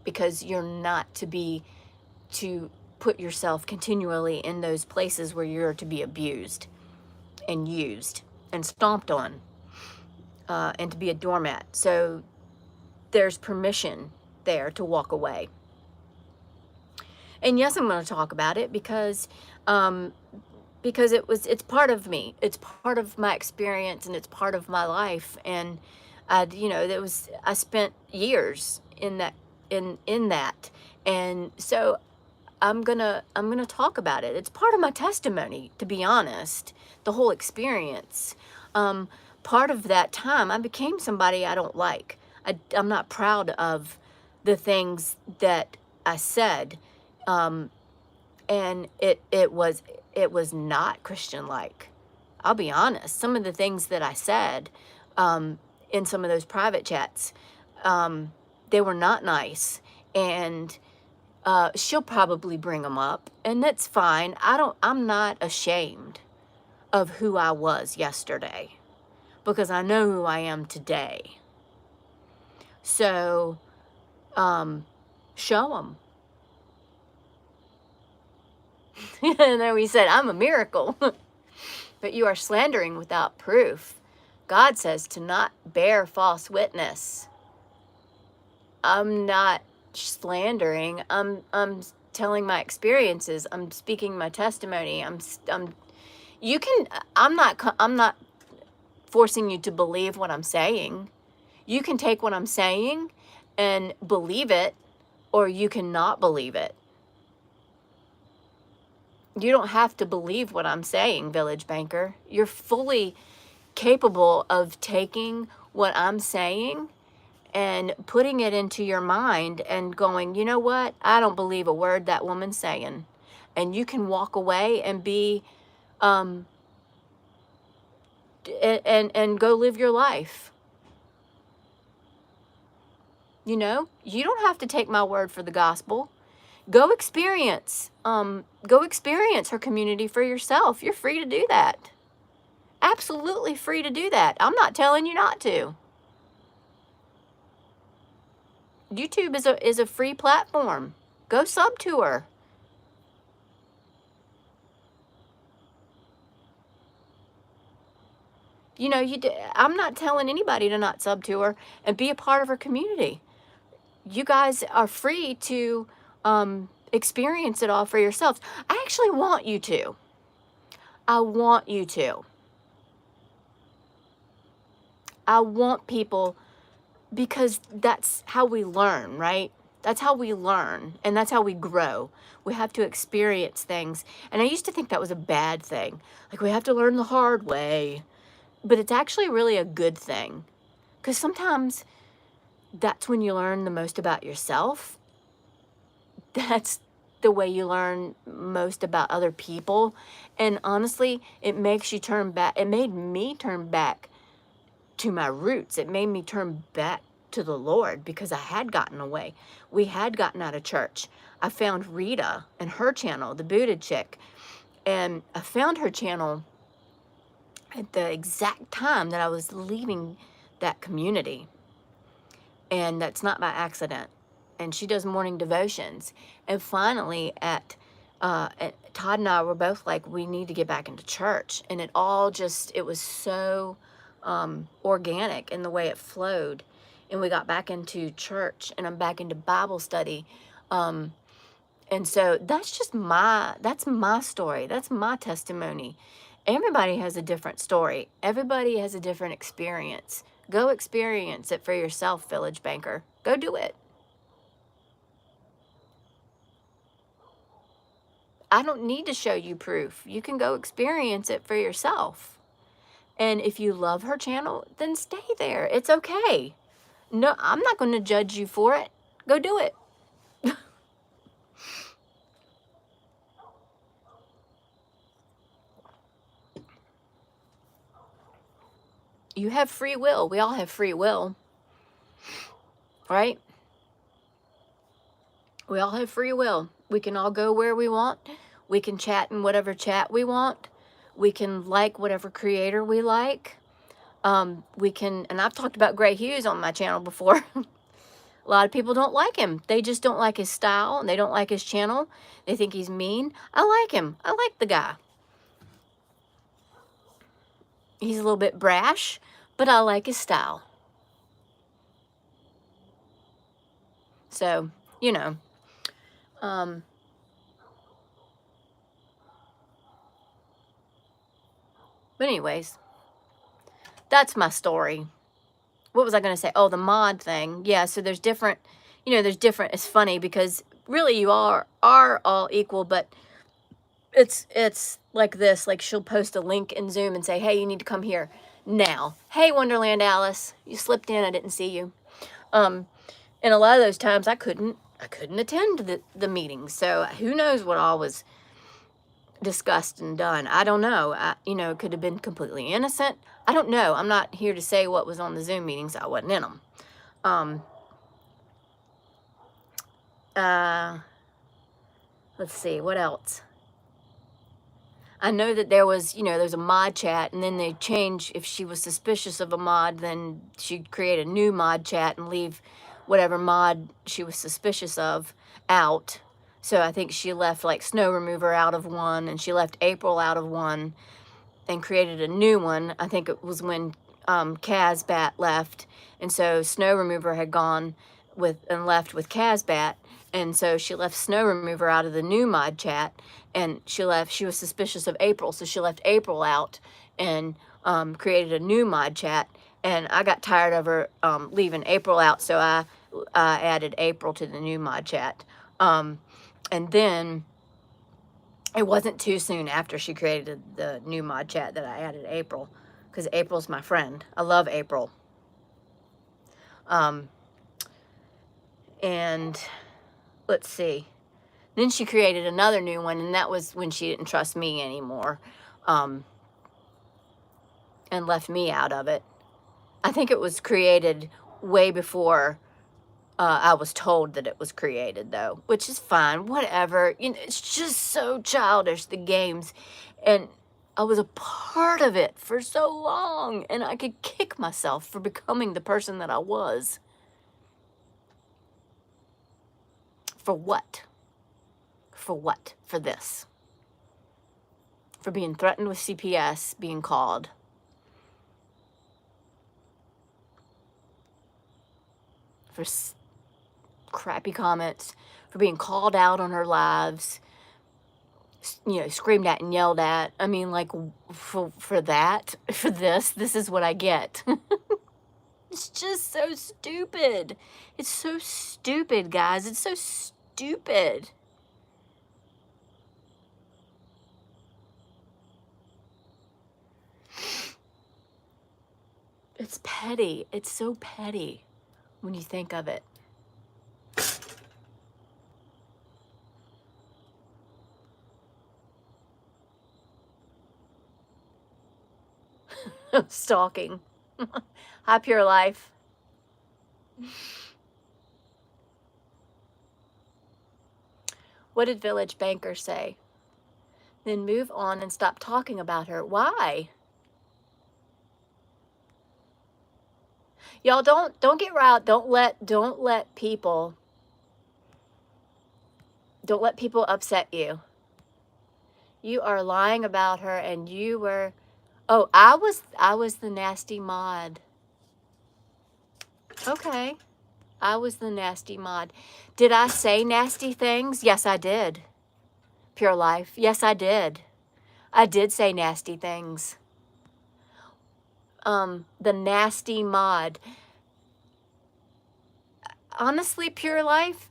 because you're not to put yourself continually in those places where you're to be abused and used and stomped on, and to be a doormat. So there's permission there to walk away. And yes, I'm going to talk about it um, because it's part of me. It's part of my experience and it's part of my life. And I spent years in that. And so I'm gonna talk about it. It's part of my testimony, to be honest, the whole experience. Um, Part of that time, I became somebody I don't like. I'm not proud of the things that I said. Um, and it was not Christian like. I'll be honest. Some of the things that I said um, in some of those private chats, they were not nice, and she'll probably bring them up, and that's fine. I'm not ashamed of who I was yesterday because I know who I am today. So, show them. And then we said, I'm a miracle. But you are slandering without proof. God says to not bear false witness. I'm not slandering. I'm telling my experiences. I'm speaking my testimony. I'm not forcing you to believe what I'm saying. You can take what I'm saying and believe it, or you cannot believe it. You don't have to believe what I'm saying, Village Banker. You're fully capable of taking what I'm saying and putting it into your mind and going, you know what? I don't believe a word that woman's saying. And you can walk away and be, and go live your life. You know, you don't have to take my word for the gospel. Go experience her community for yourself. You're free to do that. Absolutely free to do that. I'm not telling you not to. YouTube is a free platform. Go sub to her. You know, I'm not telling anybody to not sub to her and be a part of her community. You guys are free to experience it all for yourselves. I actually want you to. I want you to. I want people, because that's how we learn, right? That's how we learn, and that's how we grow. We have to experience things. And I used to think that was a bad thing. Like, we have to learn the hard way. But it's actually really a good thing. Because sometimes that's when you learn the most about yourself. That's the way you learn most about other people. And honestly, it makes you turn back. It made me turn back to my roots. It made me turn back to the Lord because I had gotten away. We had gotten out of church. I found Rita and her channel, the Booted Chick. And I found her channel at the exact time that I was leaving that community. And that's not by accident. And she does morning devotions. And finally, Todd and I were both like, we need to get back into church. And it was so organic in the way it flowed. And we got back into church, and I'm back into Bible study. And so that's my story. That's my testimony. Everybody has a different story. Everybody has a different experience. Go experience it for yourself, Village Banker. Go do it. I don't need to show you proof. You can go experience it for yourself. And if you love her channel, then stay there. It's okay. No, I'm not going to judge you for it. Go do it. You have free will. We all have free will. Right? We all have free will. We can all go where we want. We can chat in whatever chat we want. We can like whatever creator we like. And I've talked about Gray Hughes on my channel before. A lot of people don't like him. They just don't like his style, and they don't like his channel. They think he's mean. I like him. I like the guy. He's a little bit brash, but I like his style. So, But anyways, that's my story. What was I going to say? Oh, the mod thing. Yeah, so there's different, there's different. It's funny because really you are all equal, but it's like this. Like she'll post a link in Zoom and say, hey, you need to come here now. Hey, Wonderland Alice, you slipped in. I didn't see you. And a lot of those times I couldn't attend the meetings. So who knows what all was discussed and done. I don't know. It could have been completely innocent. I don't know. I'm not here to say what was on the Zoom meetings. I wasn't in them. Let's see, what else? I know that there was, there's a mod chat, and then they change. If she was suspicious of a mod, then she'd create a new mod chat and leave whatever mod she was suspicious of out. So I think she left like Snow Remover out of one, and she left April out of one, and created a new one. I think it was when Casbat left, and so Snow Remover had gone and left with Casbat, and so she left Snow Remover out of the new mod chat, and she was suspicious of April, so she left April out and created a new mod chat, and I got tired of her leaving April out, so I added April to the new mod chat. And then it wasn't too soon after she created the new mod chat that I added April, because April's my friend. I love April. And let's see. Then she created another new one, and that was when she didn't trust me anymore, and left me out of it. I think it was created way before I was told that it was created, though, which is fine, whatever. It's just so childish, the games. And I was a part of it for so long, and I could kick myself for becoming the person that I was. For what? For what? For this. For being threatened with CPS, being called. For crappy comments, for being called out on her lives, screamed at and yelled at. I mean, like, for that, for this is what I get. It's just so stupid. It's so stupid, guys. It's so stupid. It's petty. It's so petty when you think of it. Stalking. Hi, Pure Life. What did Village Banker say? Then move on and stop talking about her. Why? Y'all don't get riled. Don't let people upset you. You are lying about her, and you were. Oh, I was the nasty mod. Okay. I was the nasty mod. Did I say nasty things? Yes, I did. Pure Life. Yes, I did. I did say nasty things. The nasty mod. Honestly, Pure Life,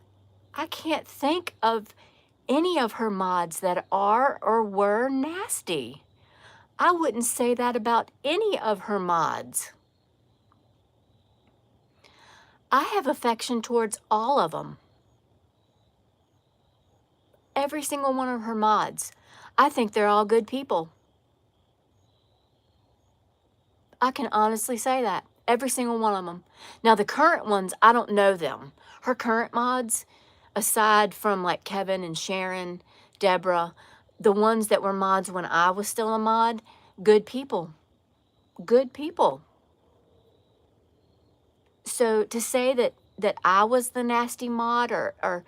I can't think of any of her mods that are or were nasty. I wouldn't say that about any of her mods. I have affection towards all of them. Every single one of her mods. I think they're all good people. I can honestly say that. Every single one of them. Now, the current ones, I don't know them. Her current mods, aside from like Kevin and Sharon, Deborah, the ones that were mods when I was still a mod, good people. Good people. So to say that I was the nasty mod, or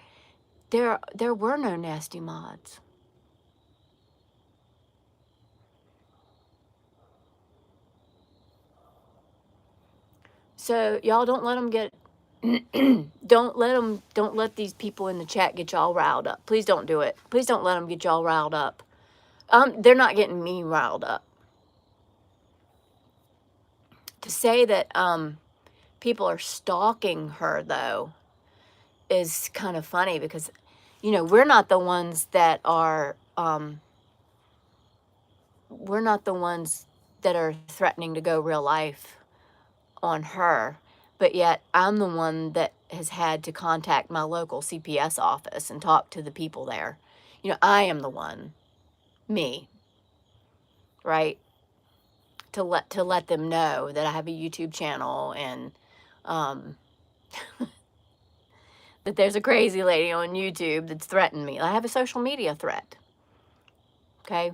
there were no nasty mods. So y'all don't let them get don't let these people in the chat get y'all riled up. Please don't do it. Please don't let them get y'all riled up. They're not getting me riled up. say that people are stalking her, though, is kind of funny because, you know, we're not the ones that are threatening to go real life on her, but yet I'm the one that has had to contact my local CPS office and talk to the people there. You know, I am the one, me, right? To let them know that I have a YouTube channel and that there's a crazy lady on YouTube that's threatened me. I have a social media threat. Okay?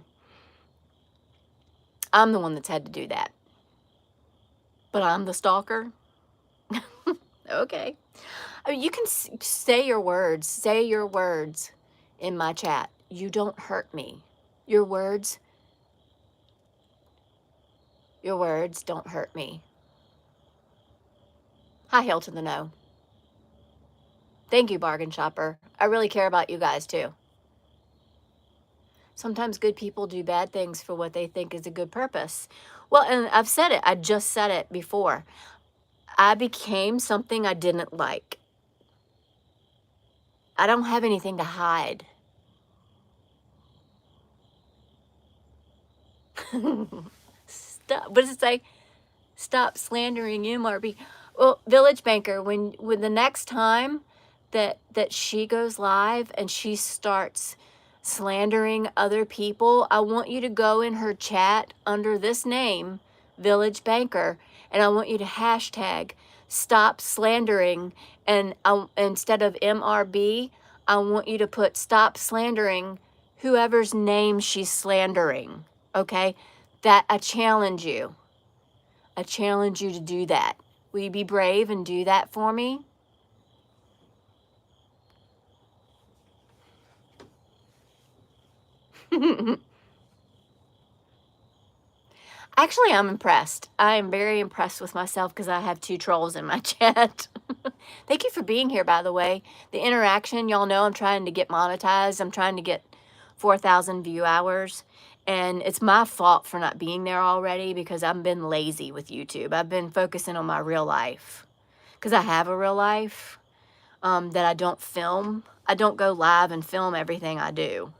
I'm the one that's had to do that. But I'm the stalker. Okay. I mean, you can say your words. Say your words in my chat. You don't hurt me. Your words don't hurt me. Hi, Hail to the No. Thank you, Bargain Shopper. I really care about you guys, too. Sometimes good people do bad things for what they think is a good purpose. Well, and I've said it. I just said it before. I became something I didn't like. I don't have anything to hide. Stop. What does it say? Stop slandering MRB. Well, Village Banker, when the next time that she goes live and she starts slandering other people, I want you to go in her chat under this name, Village Banker, and I want you to hashtag stop slandering, and instead of MRB, I want you to put stop slandering whoever's name she's slandering. Okay? That I challenge you. I challenge you to do that. Will you be brave and do that for me? Actually, I'm impressed. I am very impressed with myself because I have 2 trolls in my chat. Thank you for being here, by the way. The interaction, y'all know I'm trying to get monetized. I'm trying to get 4,000 view hours. And it's my fault for not being there already because I've been lazy with YouTube. I've been focusing on my real life. Because I have a real life that I don't film. I don't go live and film everything I do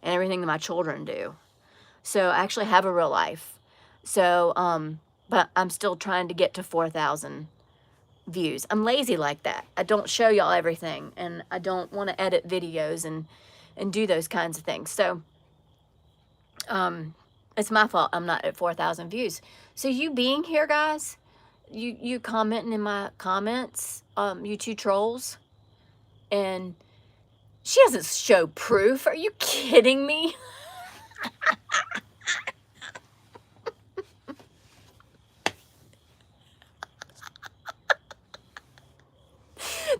and everything that my children do. So I actually have a real life. So, but I'm still trying to get to 4,000 views. I'm lazy like that. I don't show y'all everything, and I don't want to edit videos and do those kinds of things. So, it's my fault I'm not at 4,000 views. So you being here, guys, you commenting in my comments, you 2 trolls, and she doesn't show proof. Are you kidding me?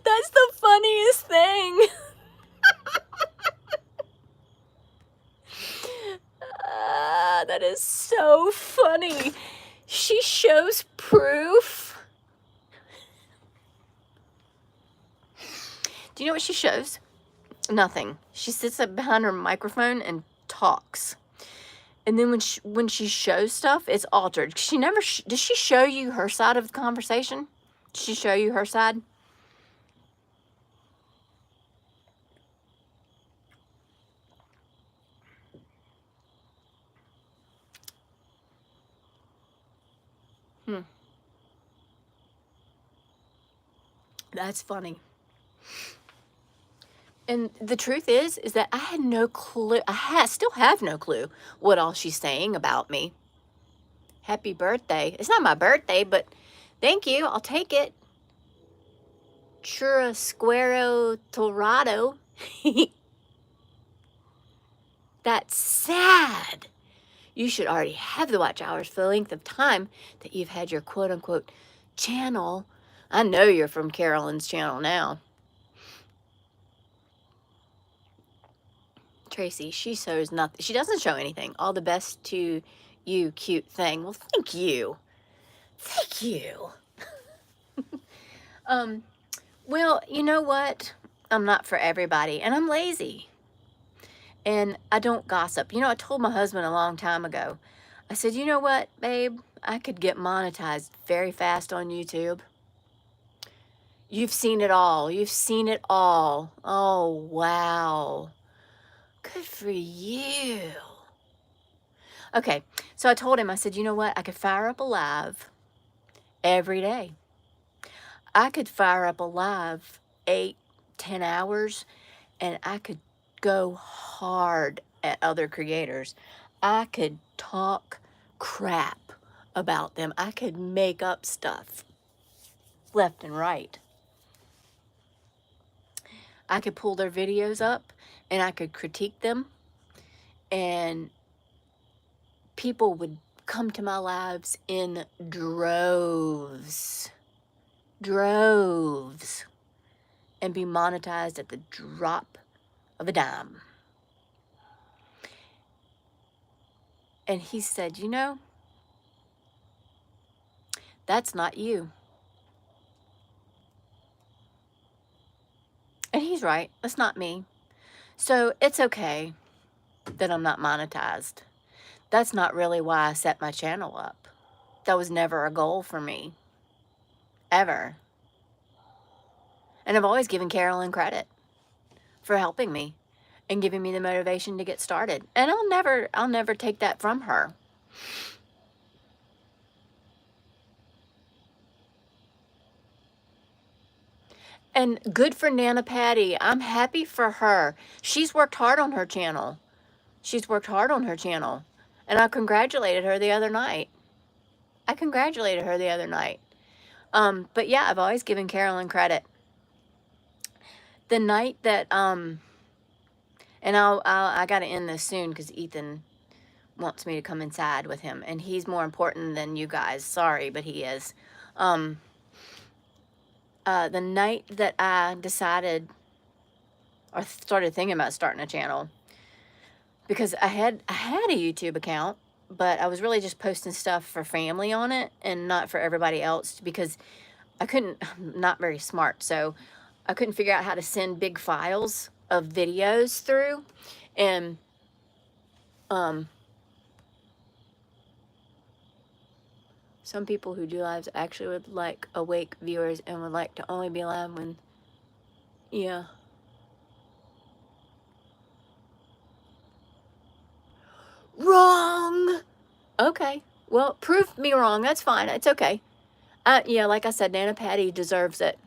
That's the funniest thing. That is so funny. She shows proof. Do you know what she shows? Nothing. She sits up behind her microphone and talks. And then when she shows stuff, it's altered. She never does she show you her side of the conversation? Does she show you her side? That's funny. And the truth is that I had no clue. Still have no clue what all she's saying about me. Happy birthday. It's not my birthday, but thank you. I'll take it. Churrasquero Torado. That's sad. You should already have the watch hours for the length of time that you've had your quote-unquote channel. I know you're from Carolyn's channel now. Tracy, she shows nothing. She doesn't show anything. All the best to you, cute thing. Well, thank you. Thank you. Well, you know what? I'm not for everybody, and I'm lazy. And I don't gossip. You know, I told my husband a long time ago, I said, you know what, babe? I could get monetized very fast on YouTube. You've seen it all. You've seen it all. Oh, wow. Good for you. Okay, so I told him, I said, you know what? I could fire up a live every day. I could fire up a live 8, 10 hours, and I could go hard at other creators. I could talk crap about them. I could make up stuff left and right. I could pull their videos up and I could critique them, and people would come to my lives in droves, and be monetized at the drop of a dime. And he said, you know, that's not you. And he's right. That's not me. So it's okay that I'm not monetized. That's not really why I set my channel up. That was never a goal for me. Ever. And I've always given Carolyn credit for helping me and giving me the motivation to get started. And I'll never take that from her. And good for Nana Patty. I'm happy for her. She's worked hard on her channel. She's worked hard on her channel. And I congratulated her the other night. But yeah, I've always given Carolyn credit. The night that, and I got to end this soon because Ethan wants me to come inside with him. And he's more important than you guys. Sorry, but he is. The night that I decided or started thinking about starting a channel, because I had a YouTube account, but I was really just posting stuff for family on it and not for everybody else, because I'm not very smart, so I couldn't figure out how to send big files of videos through. And some people who do lives actually would like awake viewers and would like to only be live when, yeah. Wrong. Okay. Well, prove me wrong. That's fine. It's okay. Yeah, like I said, Nana Patty deserves it.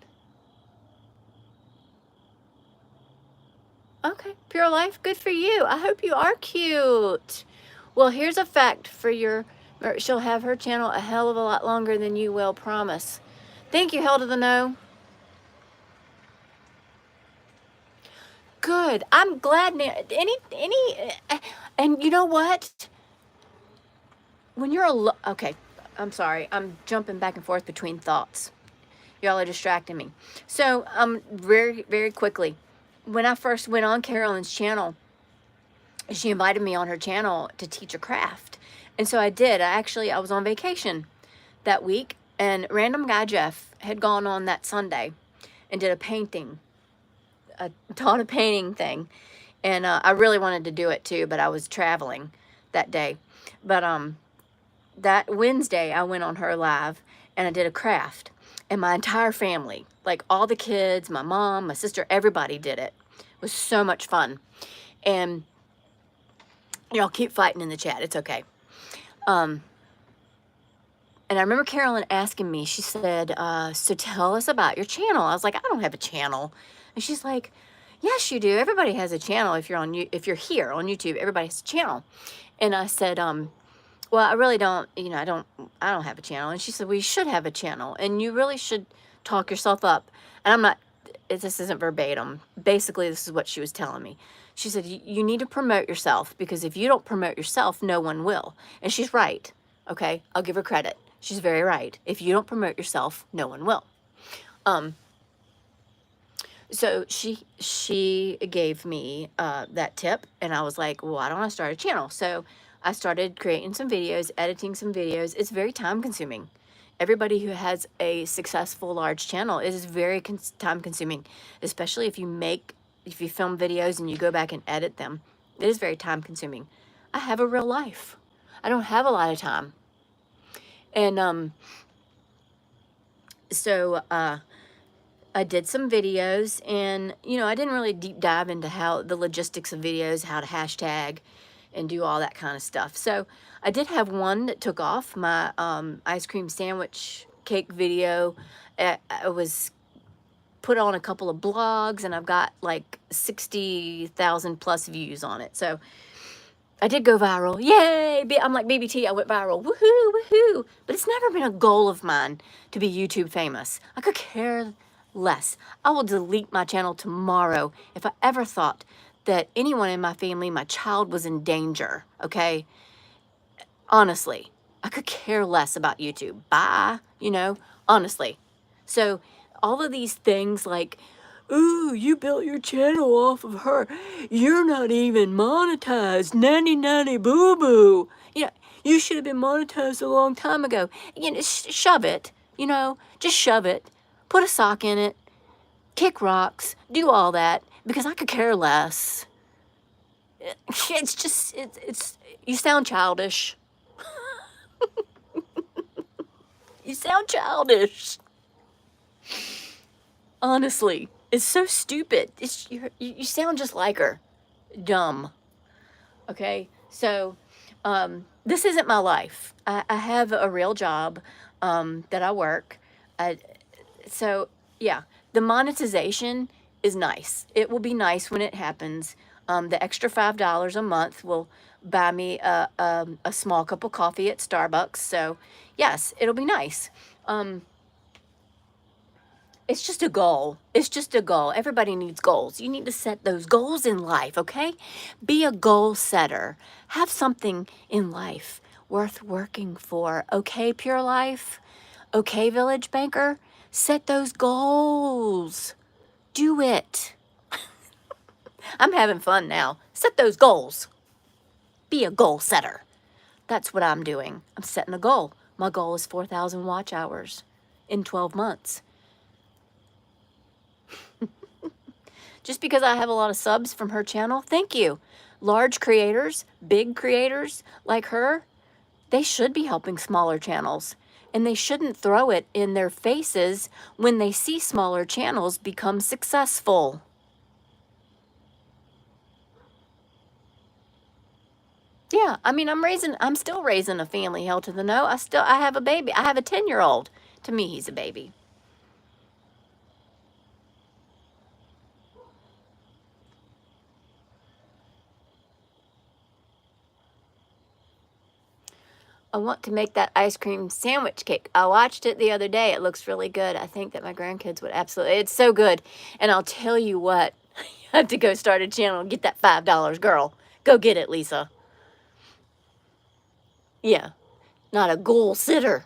Okay. Pure Life, good for you. I hope you are cute. Well, here's a fact for your... She'll have her channel a hell of a lot longer than you will, promise. Thank you, Hell to the No. Good. I'm glad. And you know what? When you're okay, I'm sorry. I'm jumping back and forth between thoughts. Y'all are distracting me. So, very, very quickly, when I first went on Carolyn's channel, she invited me on her channel to teach a craft. And so I did. I was on vacation that week, and random guy Jeff had gone on that Sunday and did a painting, taught a painting thing. And I really wanted to do it too, but I was traveling that day. But that Wednesday, I went on her live and I did a craft. And my entire family, like all the kids, my mom, my sister, everybody did it. It was so much fun. And y'all keep fighting in the chat. It's okay. And I remember Carolyn asking me, she said, so tell us about your channel. I was like, I don't have a channel. And she's like, yes, you do. Everybody has a channel. If you're here on YouTube, everybody has a channel. And I said, well, I really don't, I don't have a channel. And she said, well, you should have a channel and you really should talk yourself up. And I'm not, this isn't verbatim. Basically, this is what she was telling me. She said, you need to promote yourself, because if you don't promote yourself, no one will. And she's right. Okay. I'll give her credit. She's very right. If you don't promote yourself, no one will. So she gave me that tip, and I was like, well, why don't I start a channel? So I started creating some videos, editing some videos. It's very time consuming. Everybody who has a successful large channel, it is very time consuming, especially if you film videos and you go back and edit them. It is very time consuming. I have a real life. I don't have a lot of time. And so I did some videos, and you know, I didn't really deep dive into how the logistics of videos, how to hashtag and do all that kind of stuff. So I did have one that took off, my ice cream sandwich cake video. I was put on a couple of blogs, and I've got like 60,000 plus views on it. So I did go viral. Yay! I'm like BBT, I went viral. Woohoo, woohoo. But it's never been a goal of mine to be YouTube famous. I could care less. I will delete my channel tomorrow if I ever thought that anyone in my family, my child, was in danger, okay? Honestly, I could care less about YouTube. Bye, you know, honestly. So all of these things like, ooh, you built your channel off of her. You're not even monetized. Nanny, nanny, boo, boo. You know, you should have been monetized a long time ago. You know, shove it. You know, just shove it. Put a sock in it. Kick rocks. Do all that because I could care less. It's just, it's you sound childish. You sound childish. Honestly, it's so stupid. You sound just like her. Dumb. Okay, so this isn't my life. I have a real job that I work. So yeah, the monetization is nice. It will be nice when it happens. The extra $5 a month will buy me a small cup of coffee at Starbucks. So yes, it'll be nice. It's just a goal. It's just a goal. Everybody needs goals. You need to set those goals in life, okay? Be a goal setter. Have something in life worth working for, okay, Pure Life? Okay, Village Banker? Set those goals. Do it. I'm having fun now. Set those goals. Be a goal setter. That's what I'm doing. I'm setting a goal. My goal is 4,000 watch hours in 12 months. Just because I have a lot of subs from her channel, thank you. Large creators, big creators like her, they should be helping smaller channels. And they shouldn't throw it in their faces when they see smaller channels become successful. Yeah, I mean, I'm still raising a family, hell to the no. I have a baby. I have a 10-year-old. To me, he's a baby. I want to make that ice cream sandwich cake. I watched it the other day. It looks really good. I think that my grandkids would absolutely, it's so good. And I'll tell you what, you have to go start a channel and get that $5, girl. Go get it, Lisa. Yeah, not a goal sitter.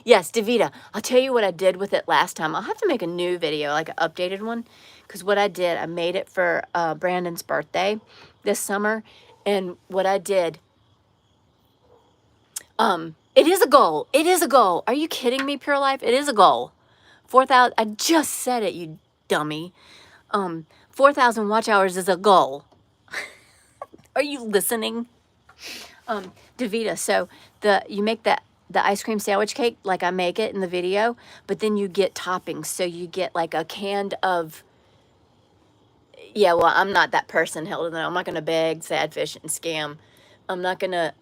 Yes, Davita, I'll tell you what I did with it last time. I'll have to make a new video, like an updated one. Because what I did, I made it for Brandon's birthday this summer. And what I did, it is a goal. It is a goal. Are you kidding me, Pure Life? It is a goal. 4,000, I just said it, you dummy. 4,000 watch hours is a goal. Are you listening? Davita, so you make the ice cream sandwich cake like I make it in the video, but then you get toppings. So you get like a can of, yeah, well, I'm not that person, hell no. I'm not going to beg, sad fish, and scam. I'm not going to,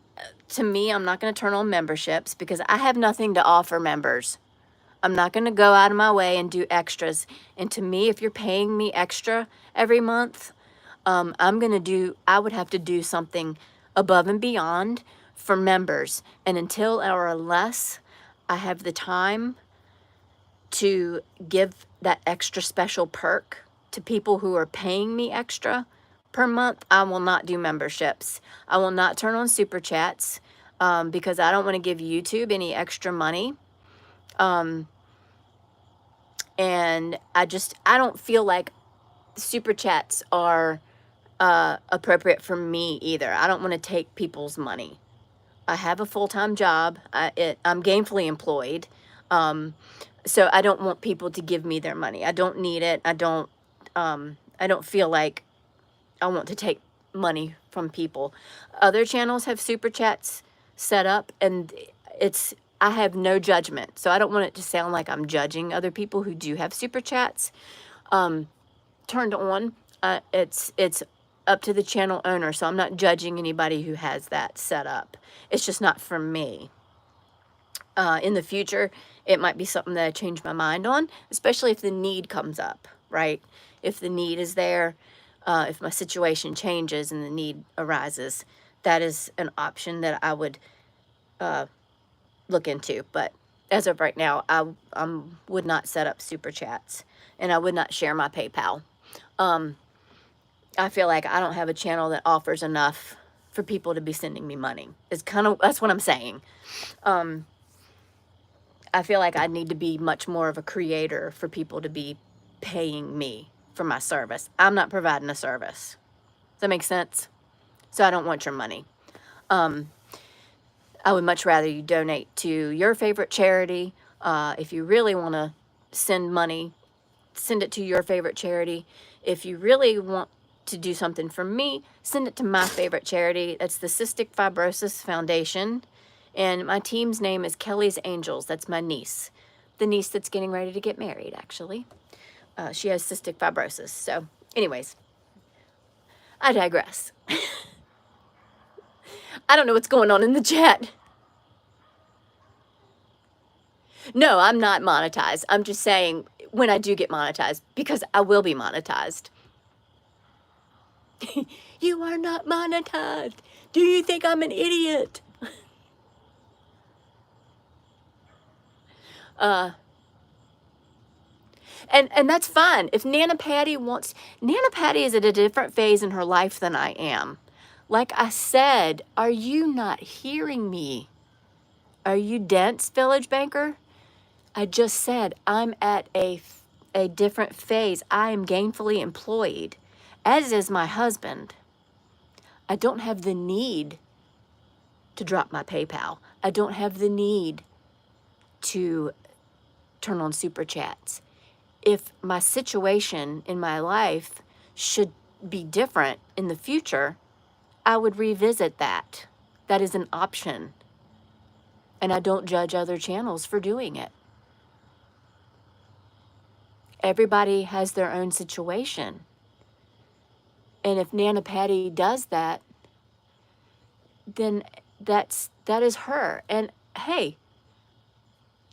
to me, I'm not going to turn on memberships because I have nothing to offer members. I'm not going to go out of my way and do extras. And to me, if you're paying me extra every month, I would have to do something above and beyond for members. And until or unless I have the time to give that extra special perk to people who are paying me extra per month, I will not do memberships. I will not turn on super chats because I don't want to give YouTube any extra money. And I don't feel like super chats are appropriate for me either. I don't want to take people's money. I have a full-time job. I'm gainfully employed. So I don't want people to give me their money. I don't need it. I don't feel like I want to take money from people. Other channels have super chats set up, and I have no judgment, so I don't want it to sound like I'm judging other people who do have super chats turned on. It's up to the channel owner, so I'm not judging anybody who has that set up. It's just not for me. In the future, it might be something that I change my mind on, especially if the need comes up, right? If the need is there, if my situation changes and the need arises, that is an option that I would look into. But as of right now, I would not set up super chats, and I would not share my PayPal. I feel like I don't have a channel that offers enough for people to be sending me money. That's what I'm saying. I feel like I need to be much more of a creator for people to be paying me for my service. I'm not providing a service. Does that make sense? So I don't want your money. I would much rather you donate to your favorite charity. If you really want to send money, send it to your favorite charity. If you really want to do something for me, send it to my favorite charity. That's the Cystic Fibrosis Foundation. And my team's name is Kelly's Angels. That's my niece. The niece that's getting ready to get married, actually. She has cystic fibrosis. So, anyways, I digress. I don't know what's going on in the chat. No, I'm not monetized. I'm just saying when I do get monetized, because I will be monetized. You are not monetized. Do you think I'm an idiot? And that's fine. If Nana Patty is at a different phase in her life than I am. Like I said, are you not hearing me? Are you dense, Village Banker? I just said I'm at a different phase. I am gainfully employed, as is my husband. I don't have the need to drop my PayPal. I don't have the need to turn on super chats. If my situation in my life should be different in the future, I would revisit that. That is an option. And I don't judge other channels for doing it. Everybody has their own situation. And if Nana Patty does that, then that is her. And hey,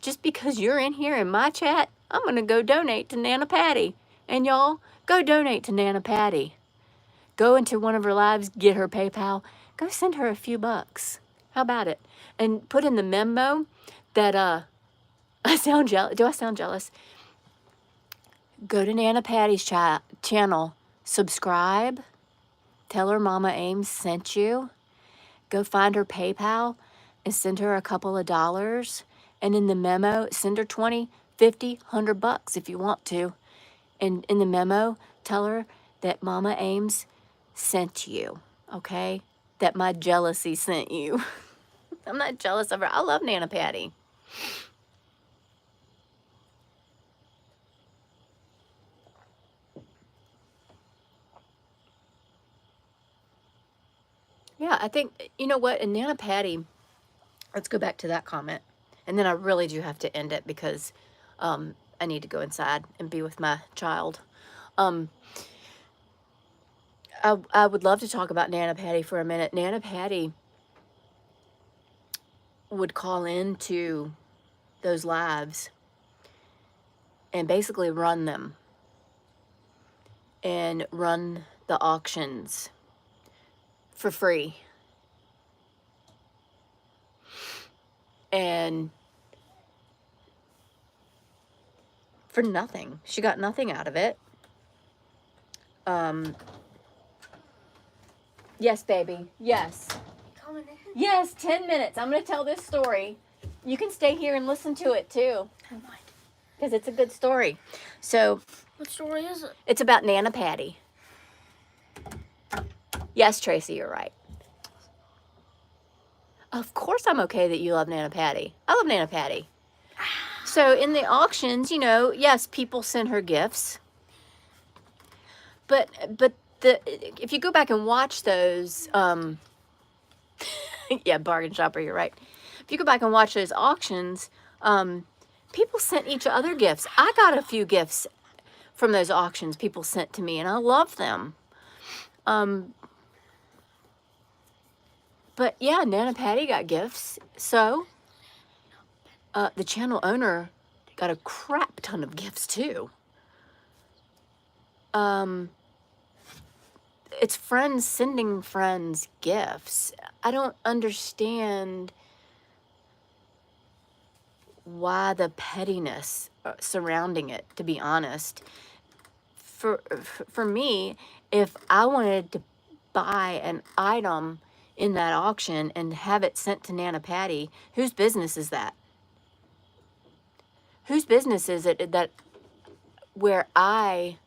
just because you're in here in my chat, I'm going to go donate to Nana Patty. And y'all, go donate to Nana Patty. Go into one of her lives, get her PayPal. Go send her a few bucks. How about it? And put in the memo that, I sound jealous. Do I sound jealous? Go to Nana Patty's channel. Subscribe. Tell her Mama Ames sent you. Go find her PayPal and send her a couple of dollars. And in the memo, send her 20, 50, 100 bucks if you want to. And in the memo, tell her that Mama Ames sent you, okay? That my jealousy sent you. I'm not jealous of her. I love Nana Patty. Yeah, I think, you know what? And Nana Patty, let's go back to that comment. And then I really do have to end it because I need to go inside and be with my child. I would love to talk about Nana Patty for a minute. Nana Patty would call into those lives and basically run them and run the auctions for free. And for nothing. She got nothing out of it. Yes, baby. Yes. Coming in. Yes, 10 minutes. I'm going to tell this story. You can stay here and listen to it too. I might. Because it's a good story. So, What story is it? it's about Nana Patty. Yes, Tracy, you're right. Of course I'm okay that you love Nana Patty. I love Nana Patty. So in the auctions, you know, yes, people send her gifts. But if you go back and watch those, Yeah, bargain shopper, you're right. If you go back and watch those auctions, people sent each other gifts. I got a few gifts from those auctions people sent to me, and I love them. But yeah, Nana Patty got gifts. So the channel owner got a crap ton of gifts too. It's friends sending friends gifts. I don't understand why the pettiness surrounding it, to be honest. For me, if I wanted to buy an item in that auction and have it sent to Nana Patty, whose business is that? Whose business is it that where I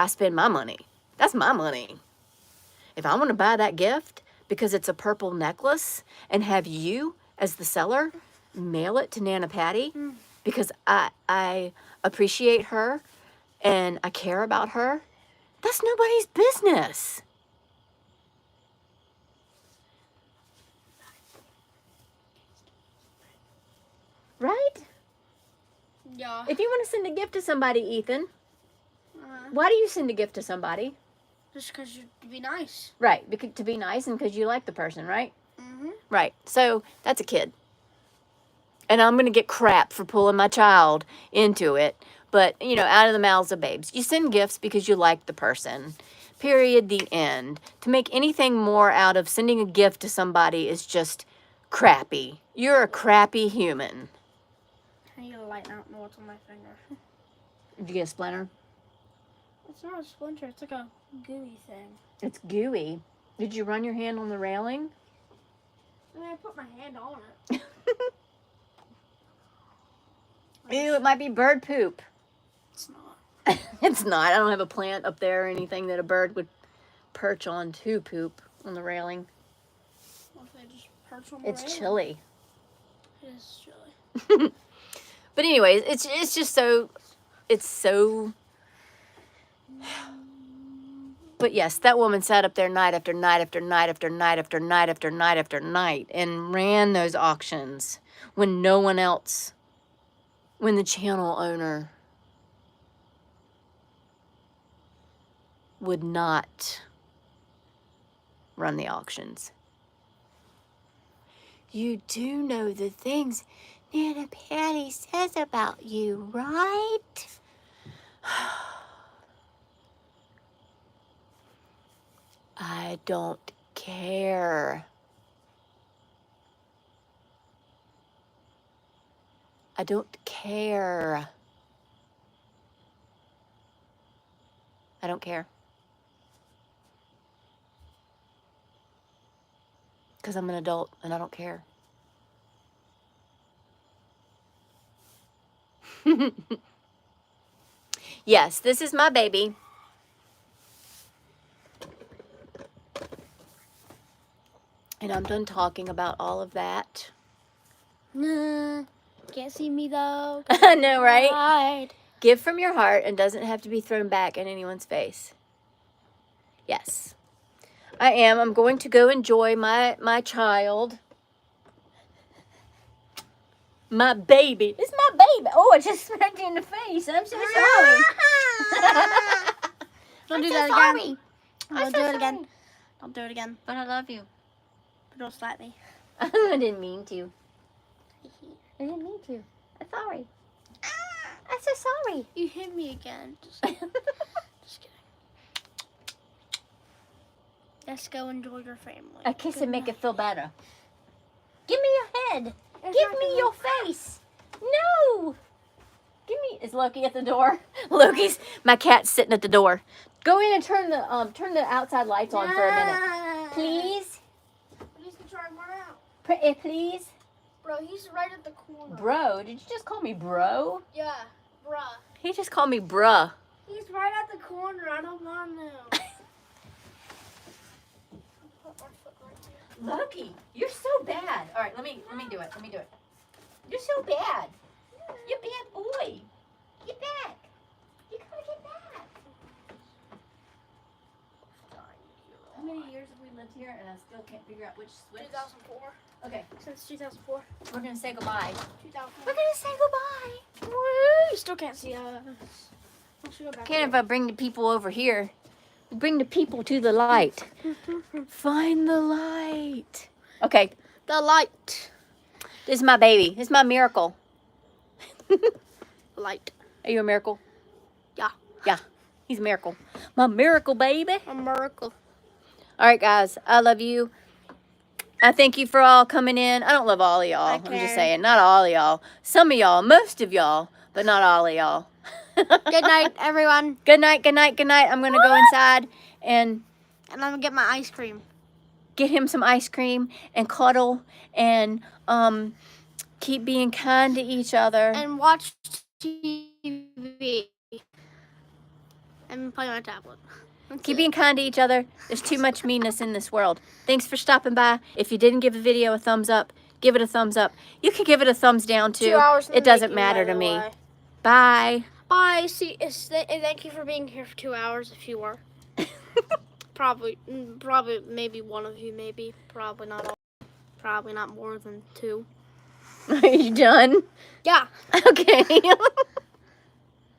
spend my money? That's my money. If I want to buy that gift because it's a purple necklace and have you as the seller mail it to Nana Patty because I appreciate her and I care about her, that's nobody's business. Right? Yeah. If you want to send a gift to somebody, Ethan, why do you send a gift to somebody? Just because you to be nice. Right, because to be nice and because you like the person, right? Mm-hmm. Right. So that's a kid. And I'm going to get crap for pulling my child into it. But, you know, out of the mouths of babes. You send gifts because you like the person. Period. The end. To make anything more out of sending a gift to somebody is just crappy. You're a crappy human. I need to lighten out what's on my finger. Did you get a splinter? It's not a splinter. It's like a gooey thing. It's gooey. Did you run your hand on the railing? I mean, I put my hand on it. Ew, it might be bird poop. It's not. It's not. I don't have a plant up there or anything that a bird would perch on to poop on the railing. What if they just perch on the It's railing? chilly. It is chilly. But anyways, it's just so, it's so. But yes, that woman sat up there night after night after night after night after night after night after night and ran those auctions when no one else, when the channel owner would not run the auctions. You do know the things Nana Patty says about you, right? I don't care. I don't care. I don't care. Because I'm an adult and I don't care. Yes, this is my baby. And I'm done talking about all of that. Nah, can't see me though. I know, right? Right. Give from your heart and doesn't have to be thrown back in anyone's face. Yes, I am. I'm going to go enjoy my child. My baby. It's my baby. Oh, I just smacked you in the face. I'm so sorry. Don't do I'm so that sorry. again. I'm Don't so do it again. sorry. Don't do it again. But I love you. But don't slap me. I didn't mean to. I didn't mean to. I'm sorry. I'm so sorry. You hit me again. Just kidding. Let's go enjoy your family. A kiss Good and make night. it feel better. Give me your head. It's Give not me gonna- your face. No. Give me. Is Loki at the door? Loki's. My cat's sitting at the door. Go in and turn the outside lights on for a minute, please. He's gonna try one out. Please. Bro, he's right at the corner. Bro, did you just call me bro? Yeah, bruh. He just called me bruh. He's right at the corner. I don't want to. Loki, you're so bad. All right, let me do it. Let me do it. You're so bad. You're a bad boy. Get back. You gotta get back. years have we lived here, and I still can't figure out which switch. 2004. Okay, Since 2004. we're gonna say goodbye. 2004. We're gonna say goodbye. You still can't see us. I should go back. Can't if I bring the people over here. Bring the people to the light. Find the light. Okay, The light. this is my baby. This is my miracle. Light. Are you a miracle? Yeah. Yeah, he's a miracle. My miracle baby. A miracle. All right, guys, I love you. I thank you for all coming in. I don't love all of y'all. I'm just saying, not all of y'all. Some of y'all, most of y'all, but not all of y'all. Good night, everyone. Good night, good night, good night. I'm going to go inside and And I'm gonna get my ice cream. get him some ice cream and cuddle and keep being kind to each other. And watch TV. And play my tablet. Keep being kind to each other. There's too much meanness in this world. Thanks for stopping by. If you didn't give the video a thumbs up, give it a thumbs up. You can give it a thumbs down too. 2 hours in the It doesn't making, matter by to the me. way. Bye. Bye. See, and thank you for being here for 2 hours if you were. Probably, maybe one of you, maybe. Probably not all. Probably not more than 2. Are you done? Yeah. Okay.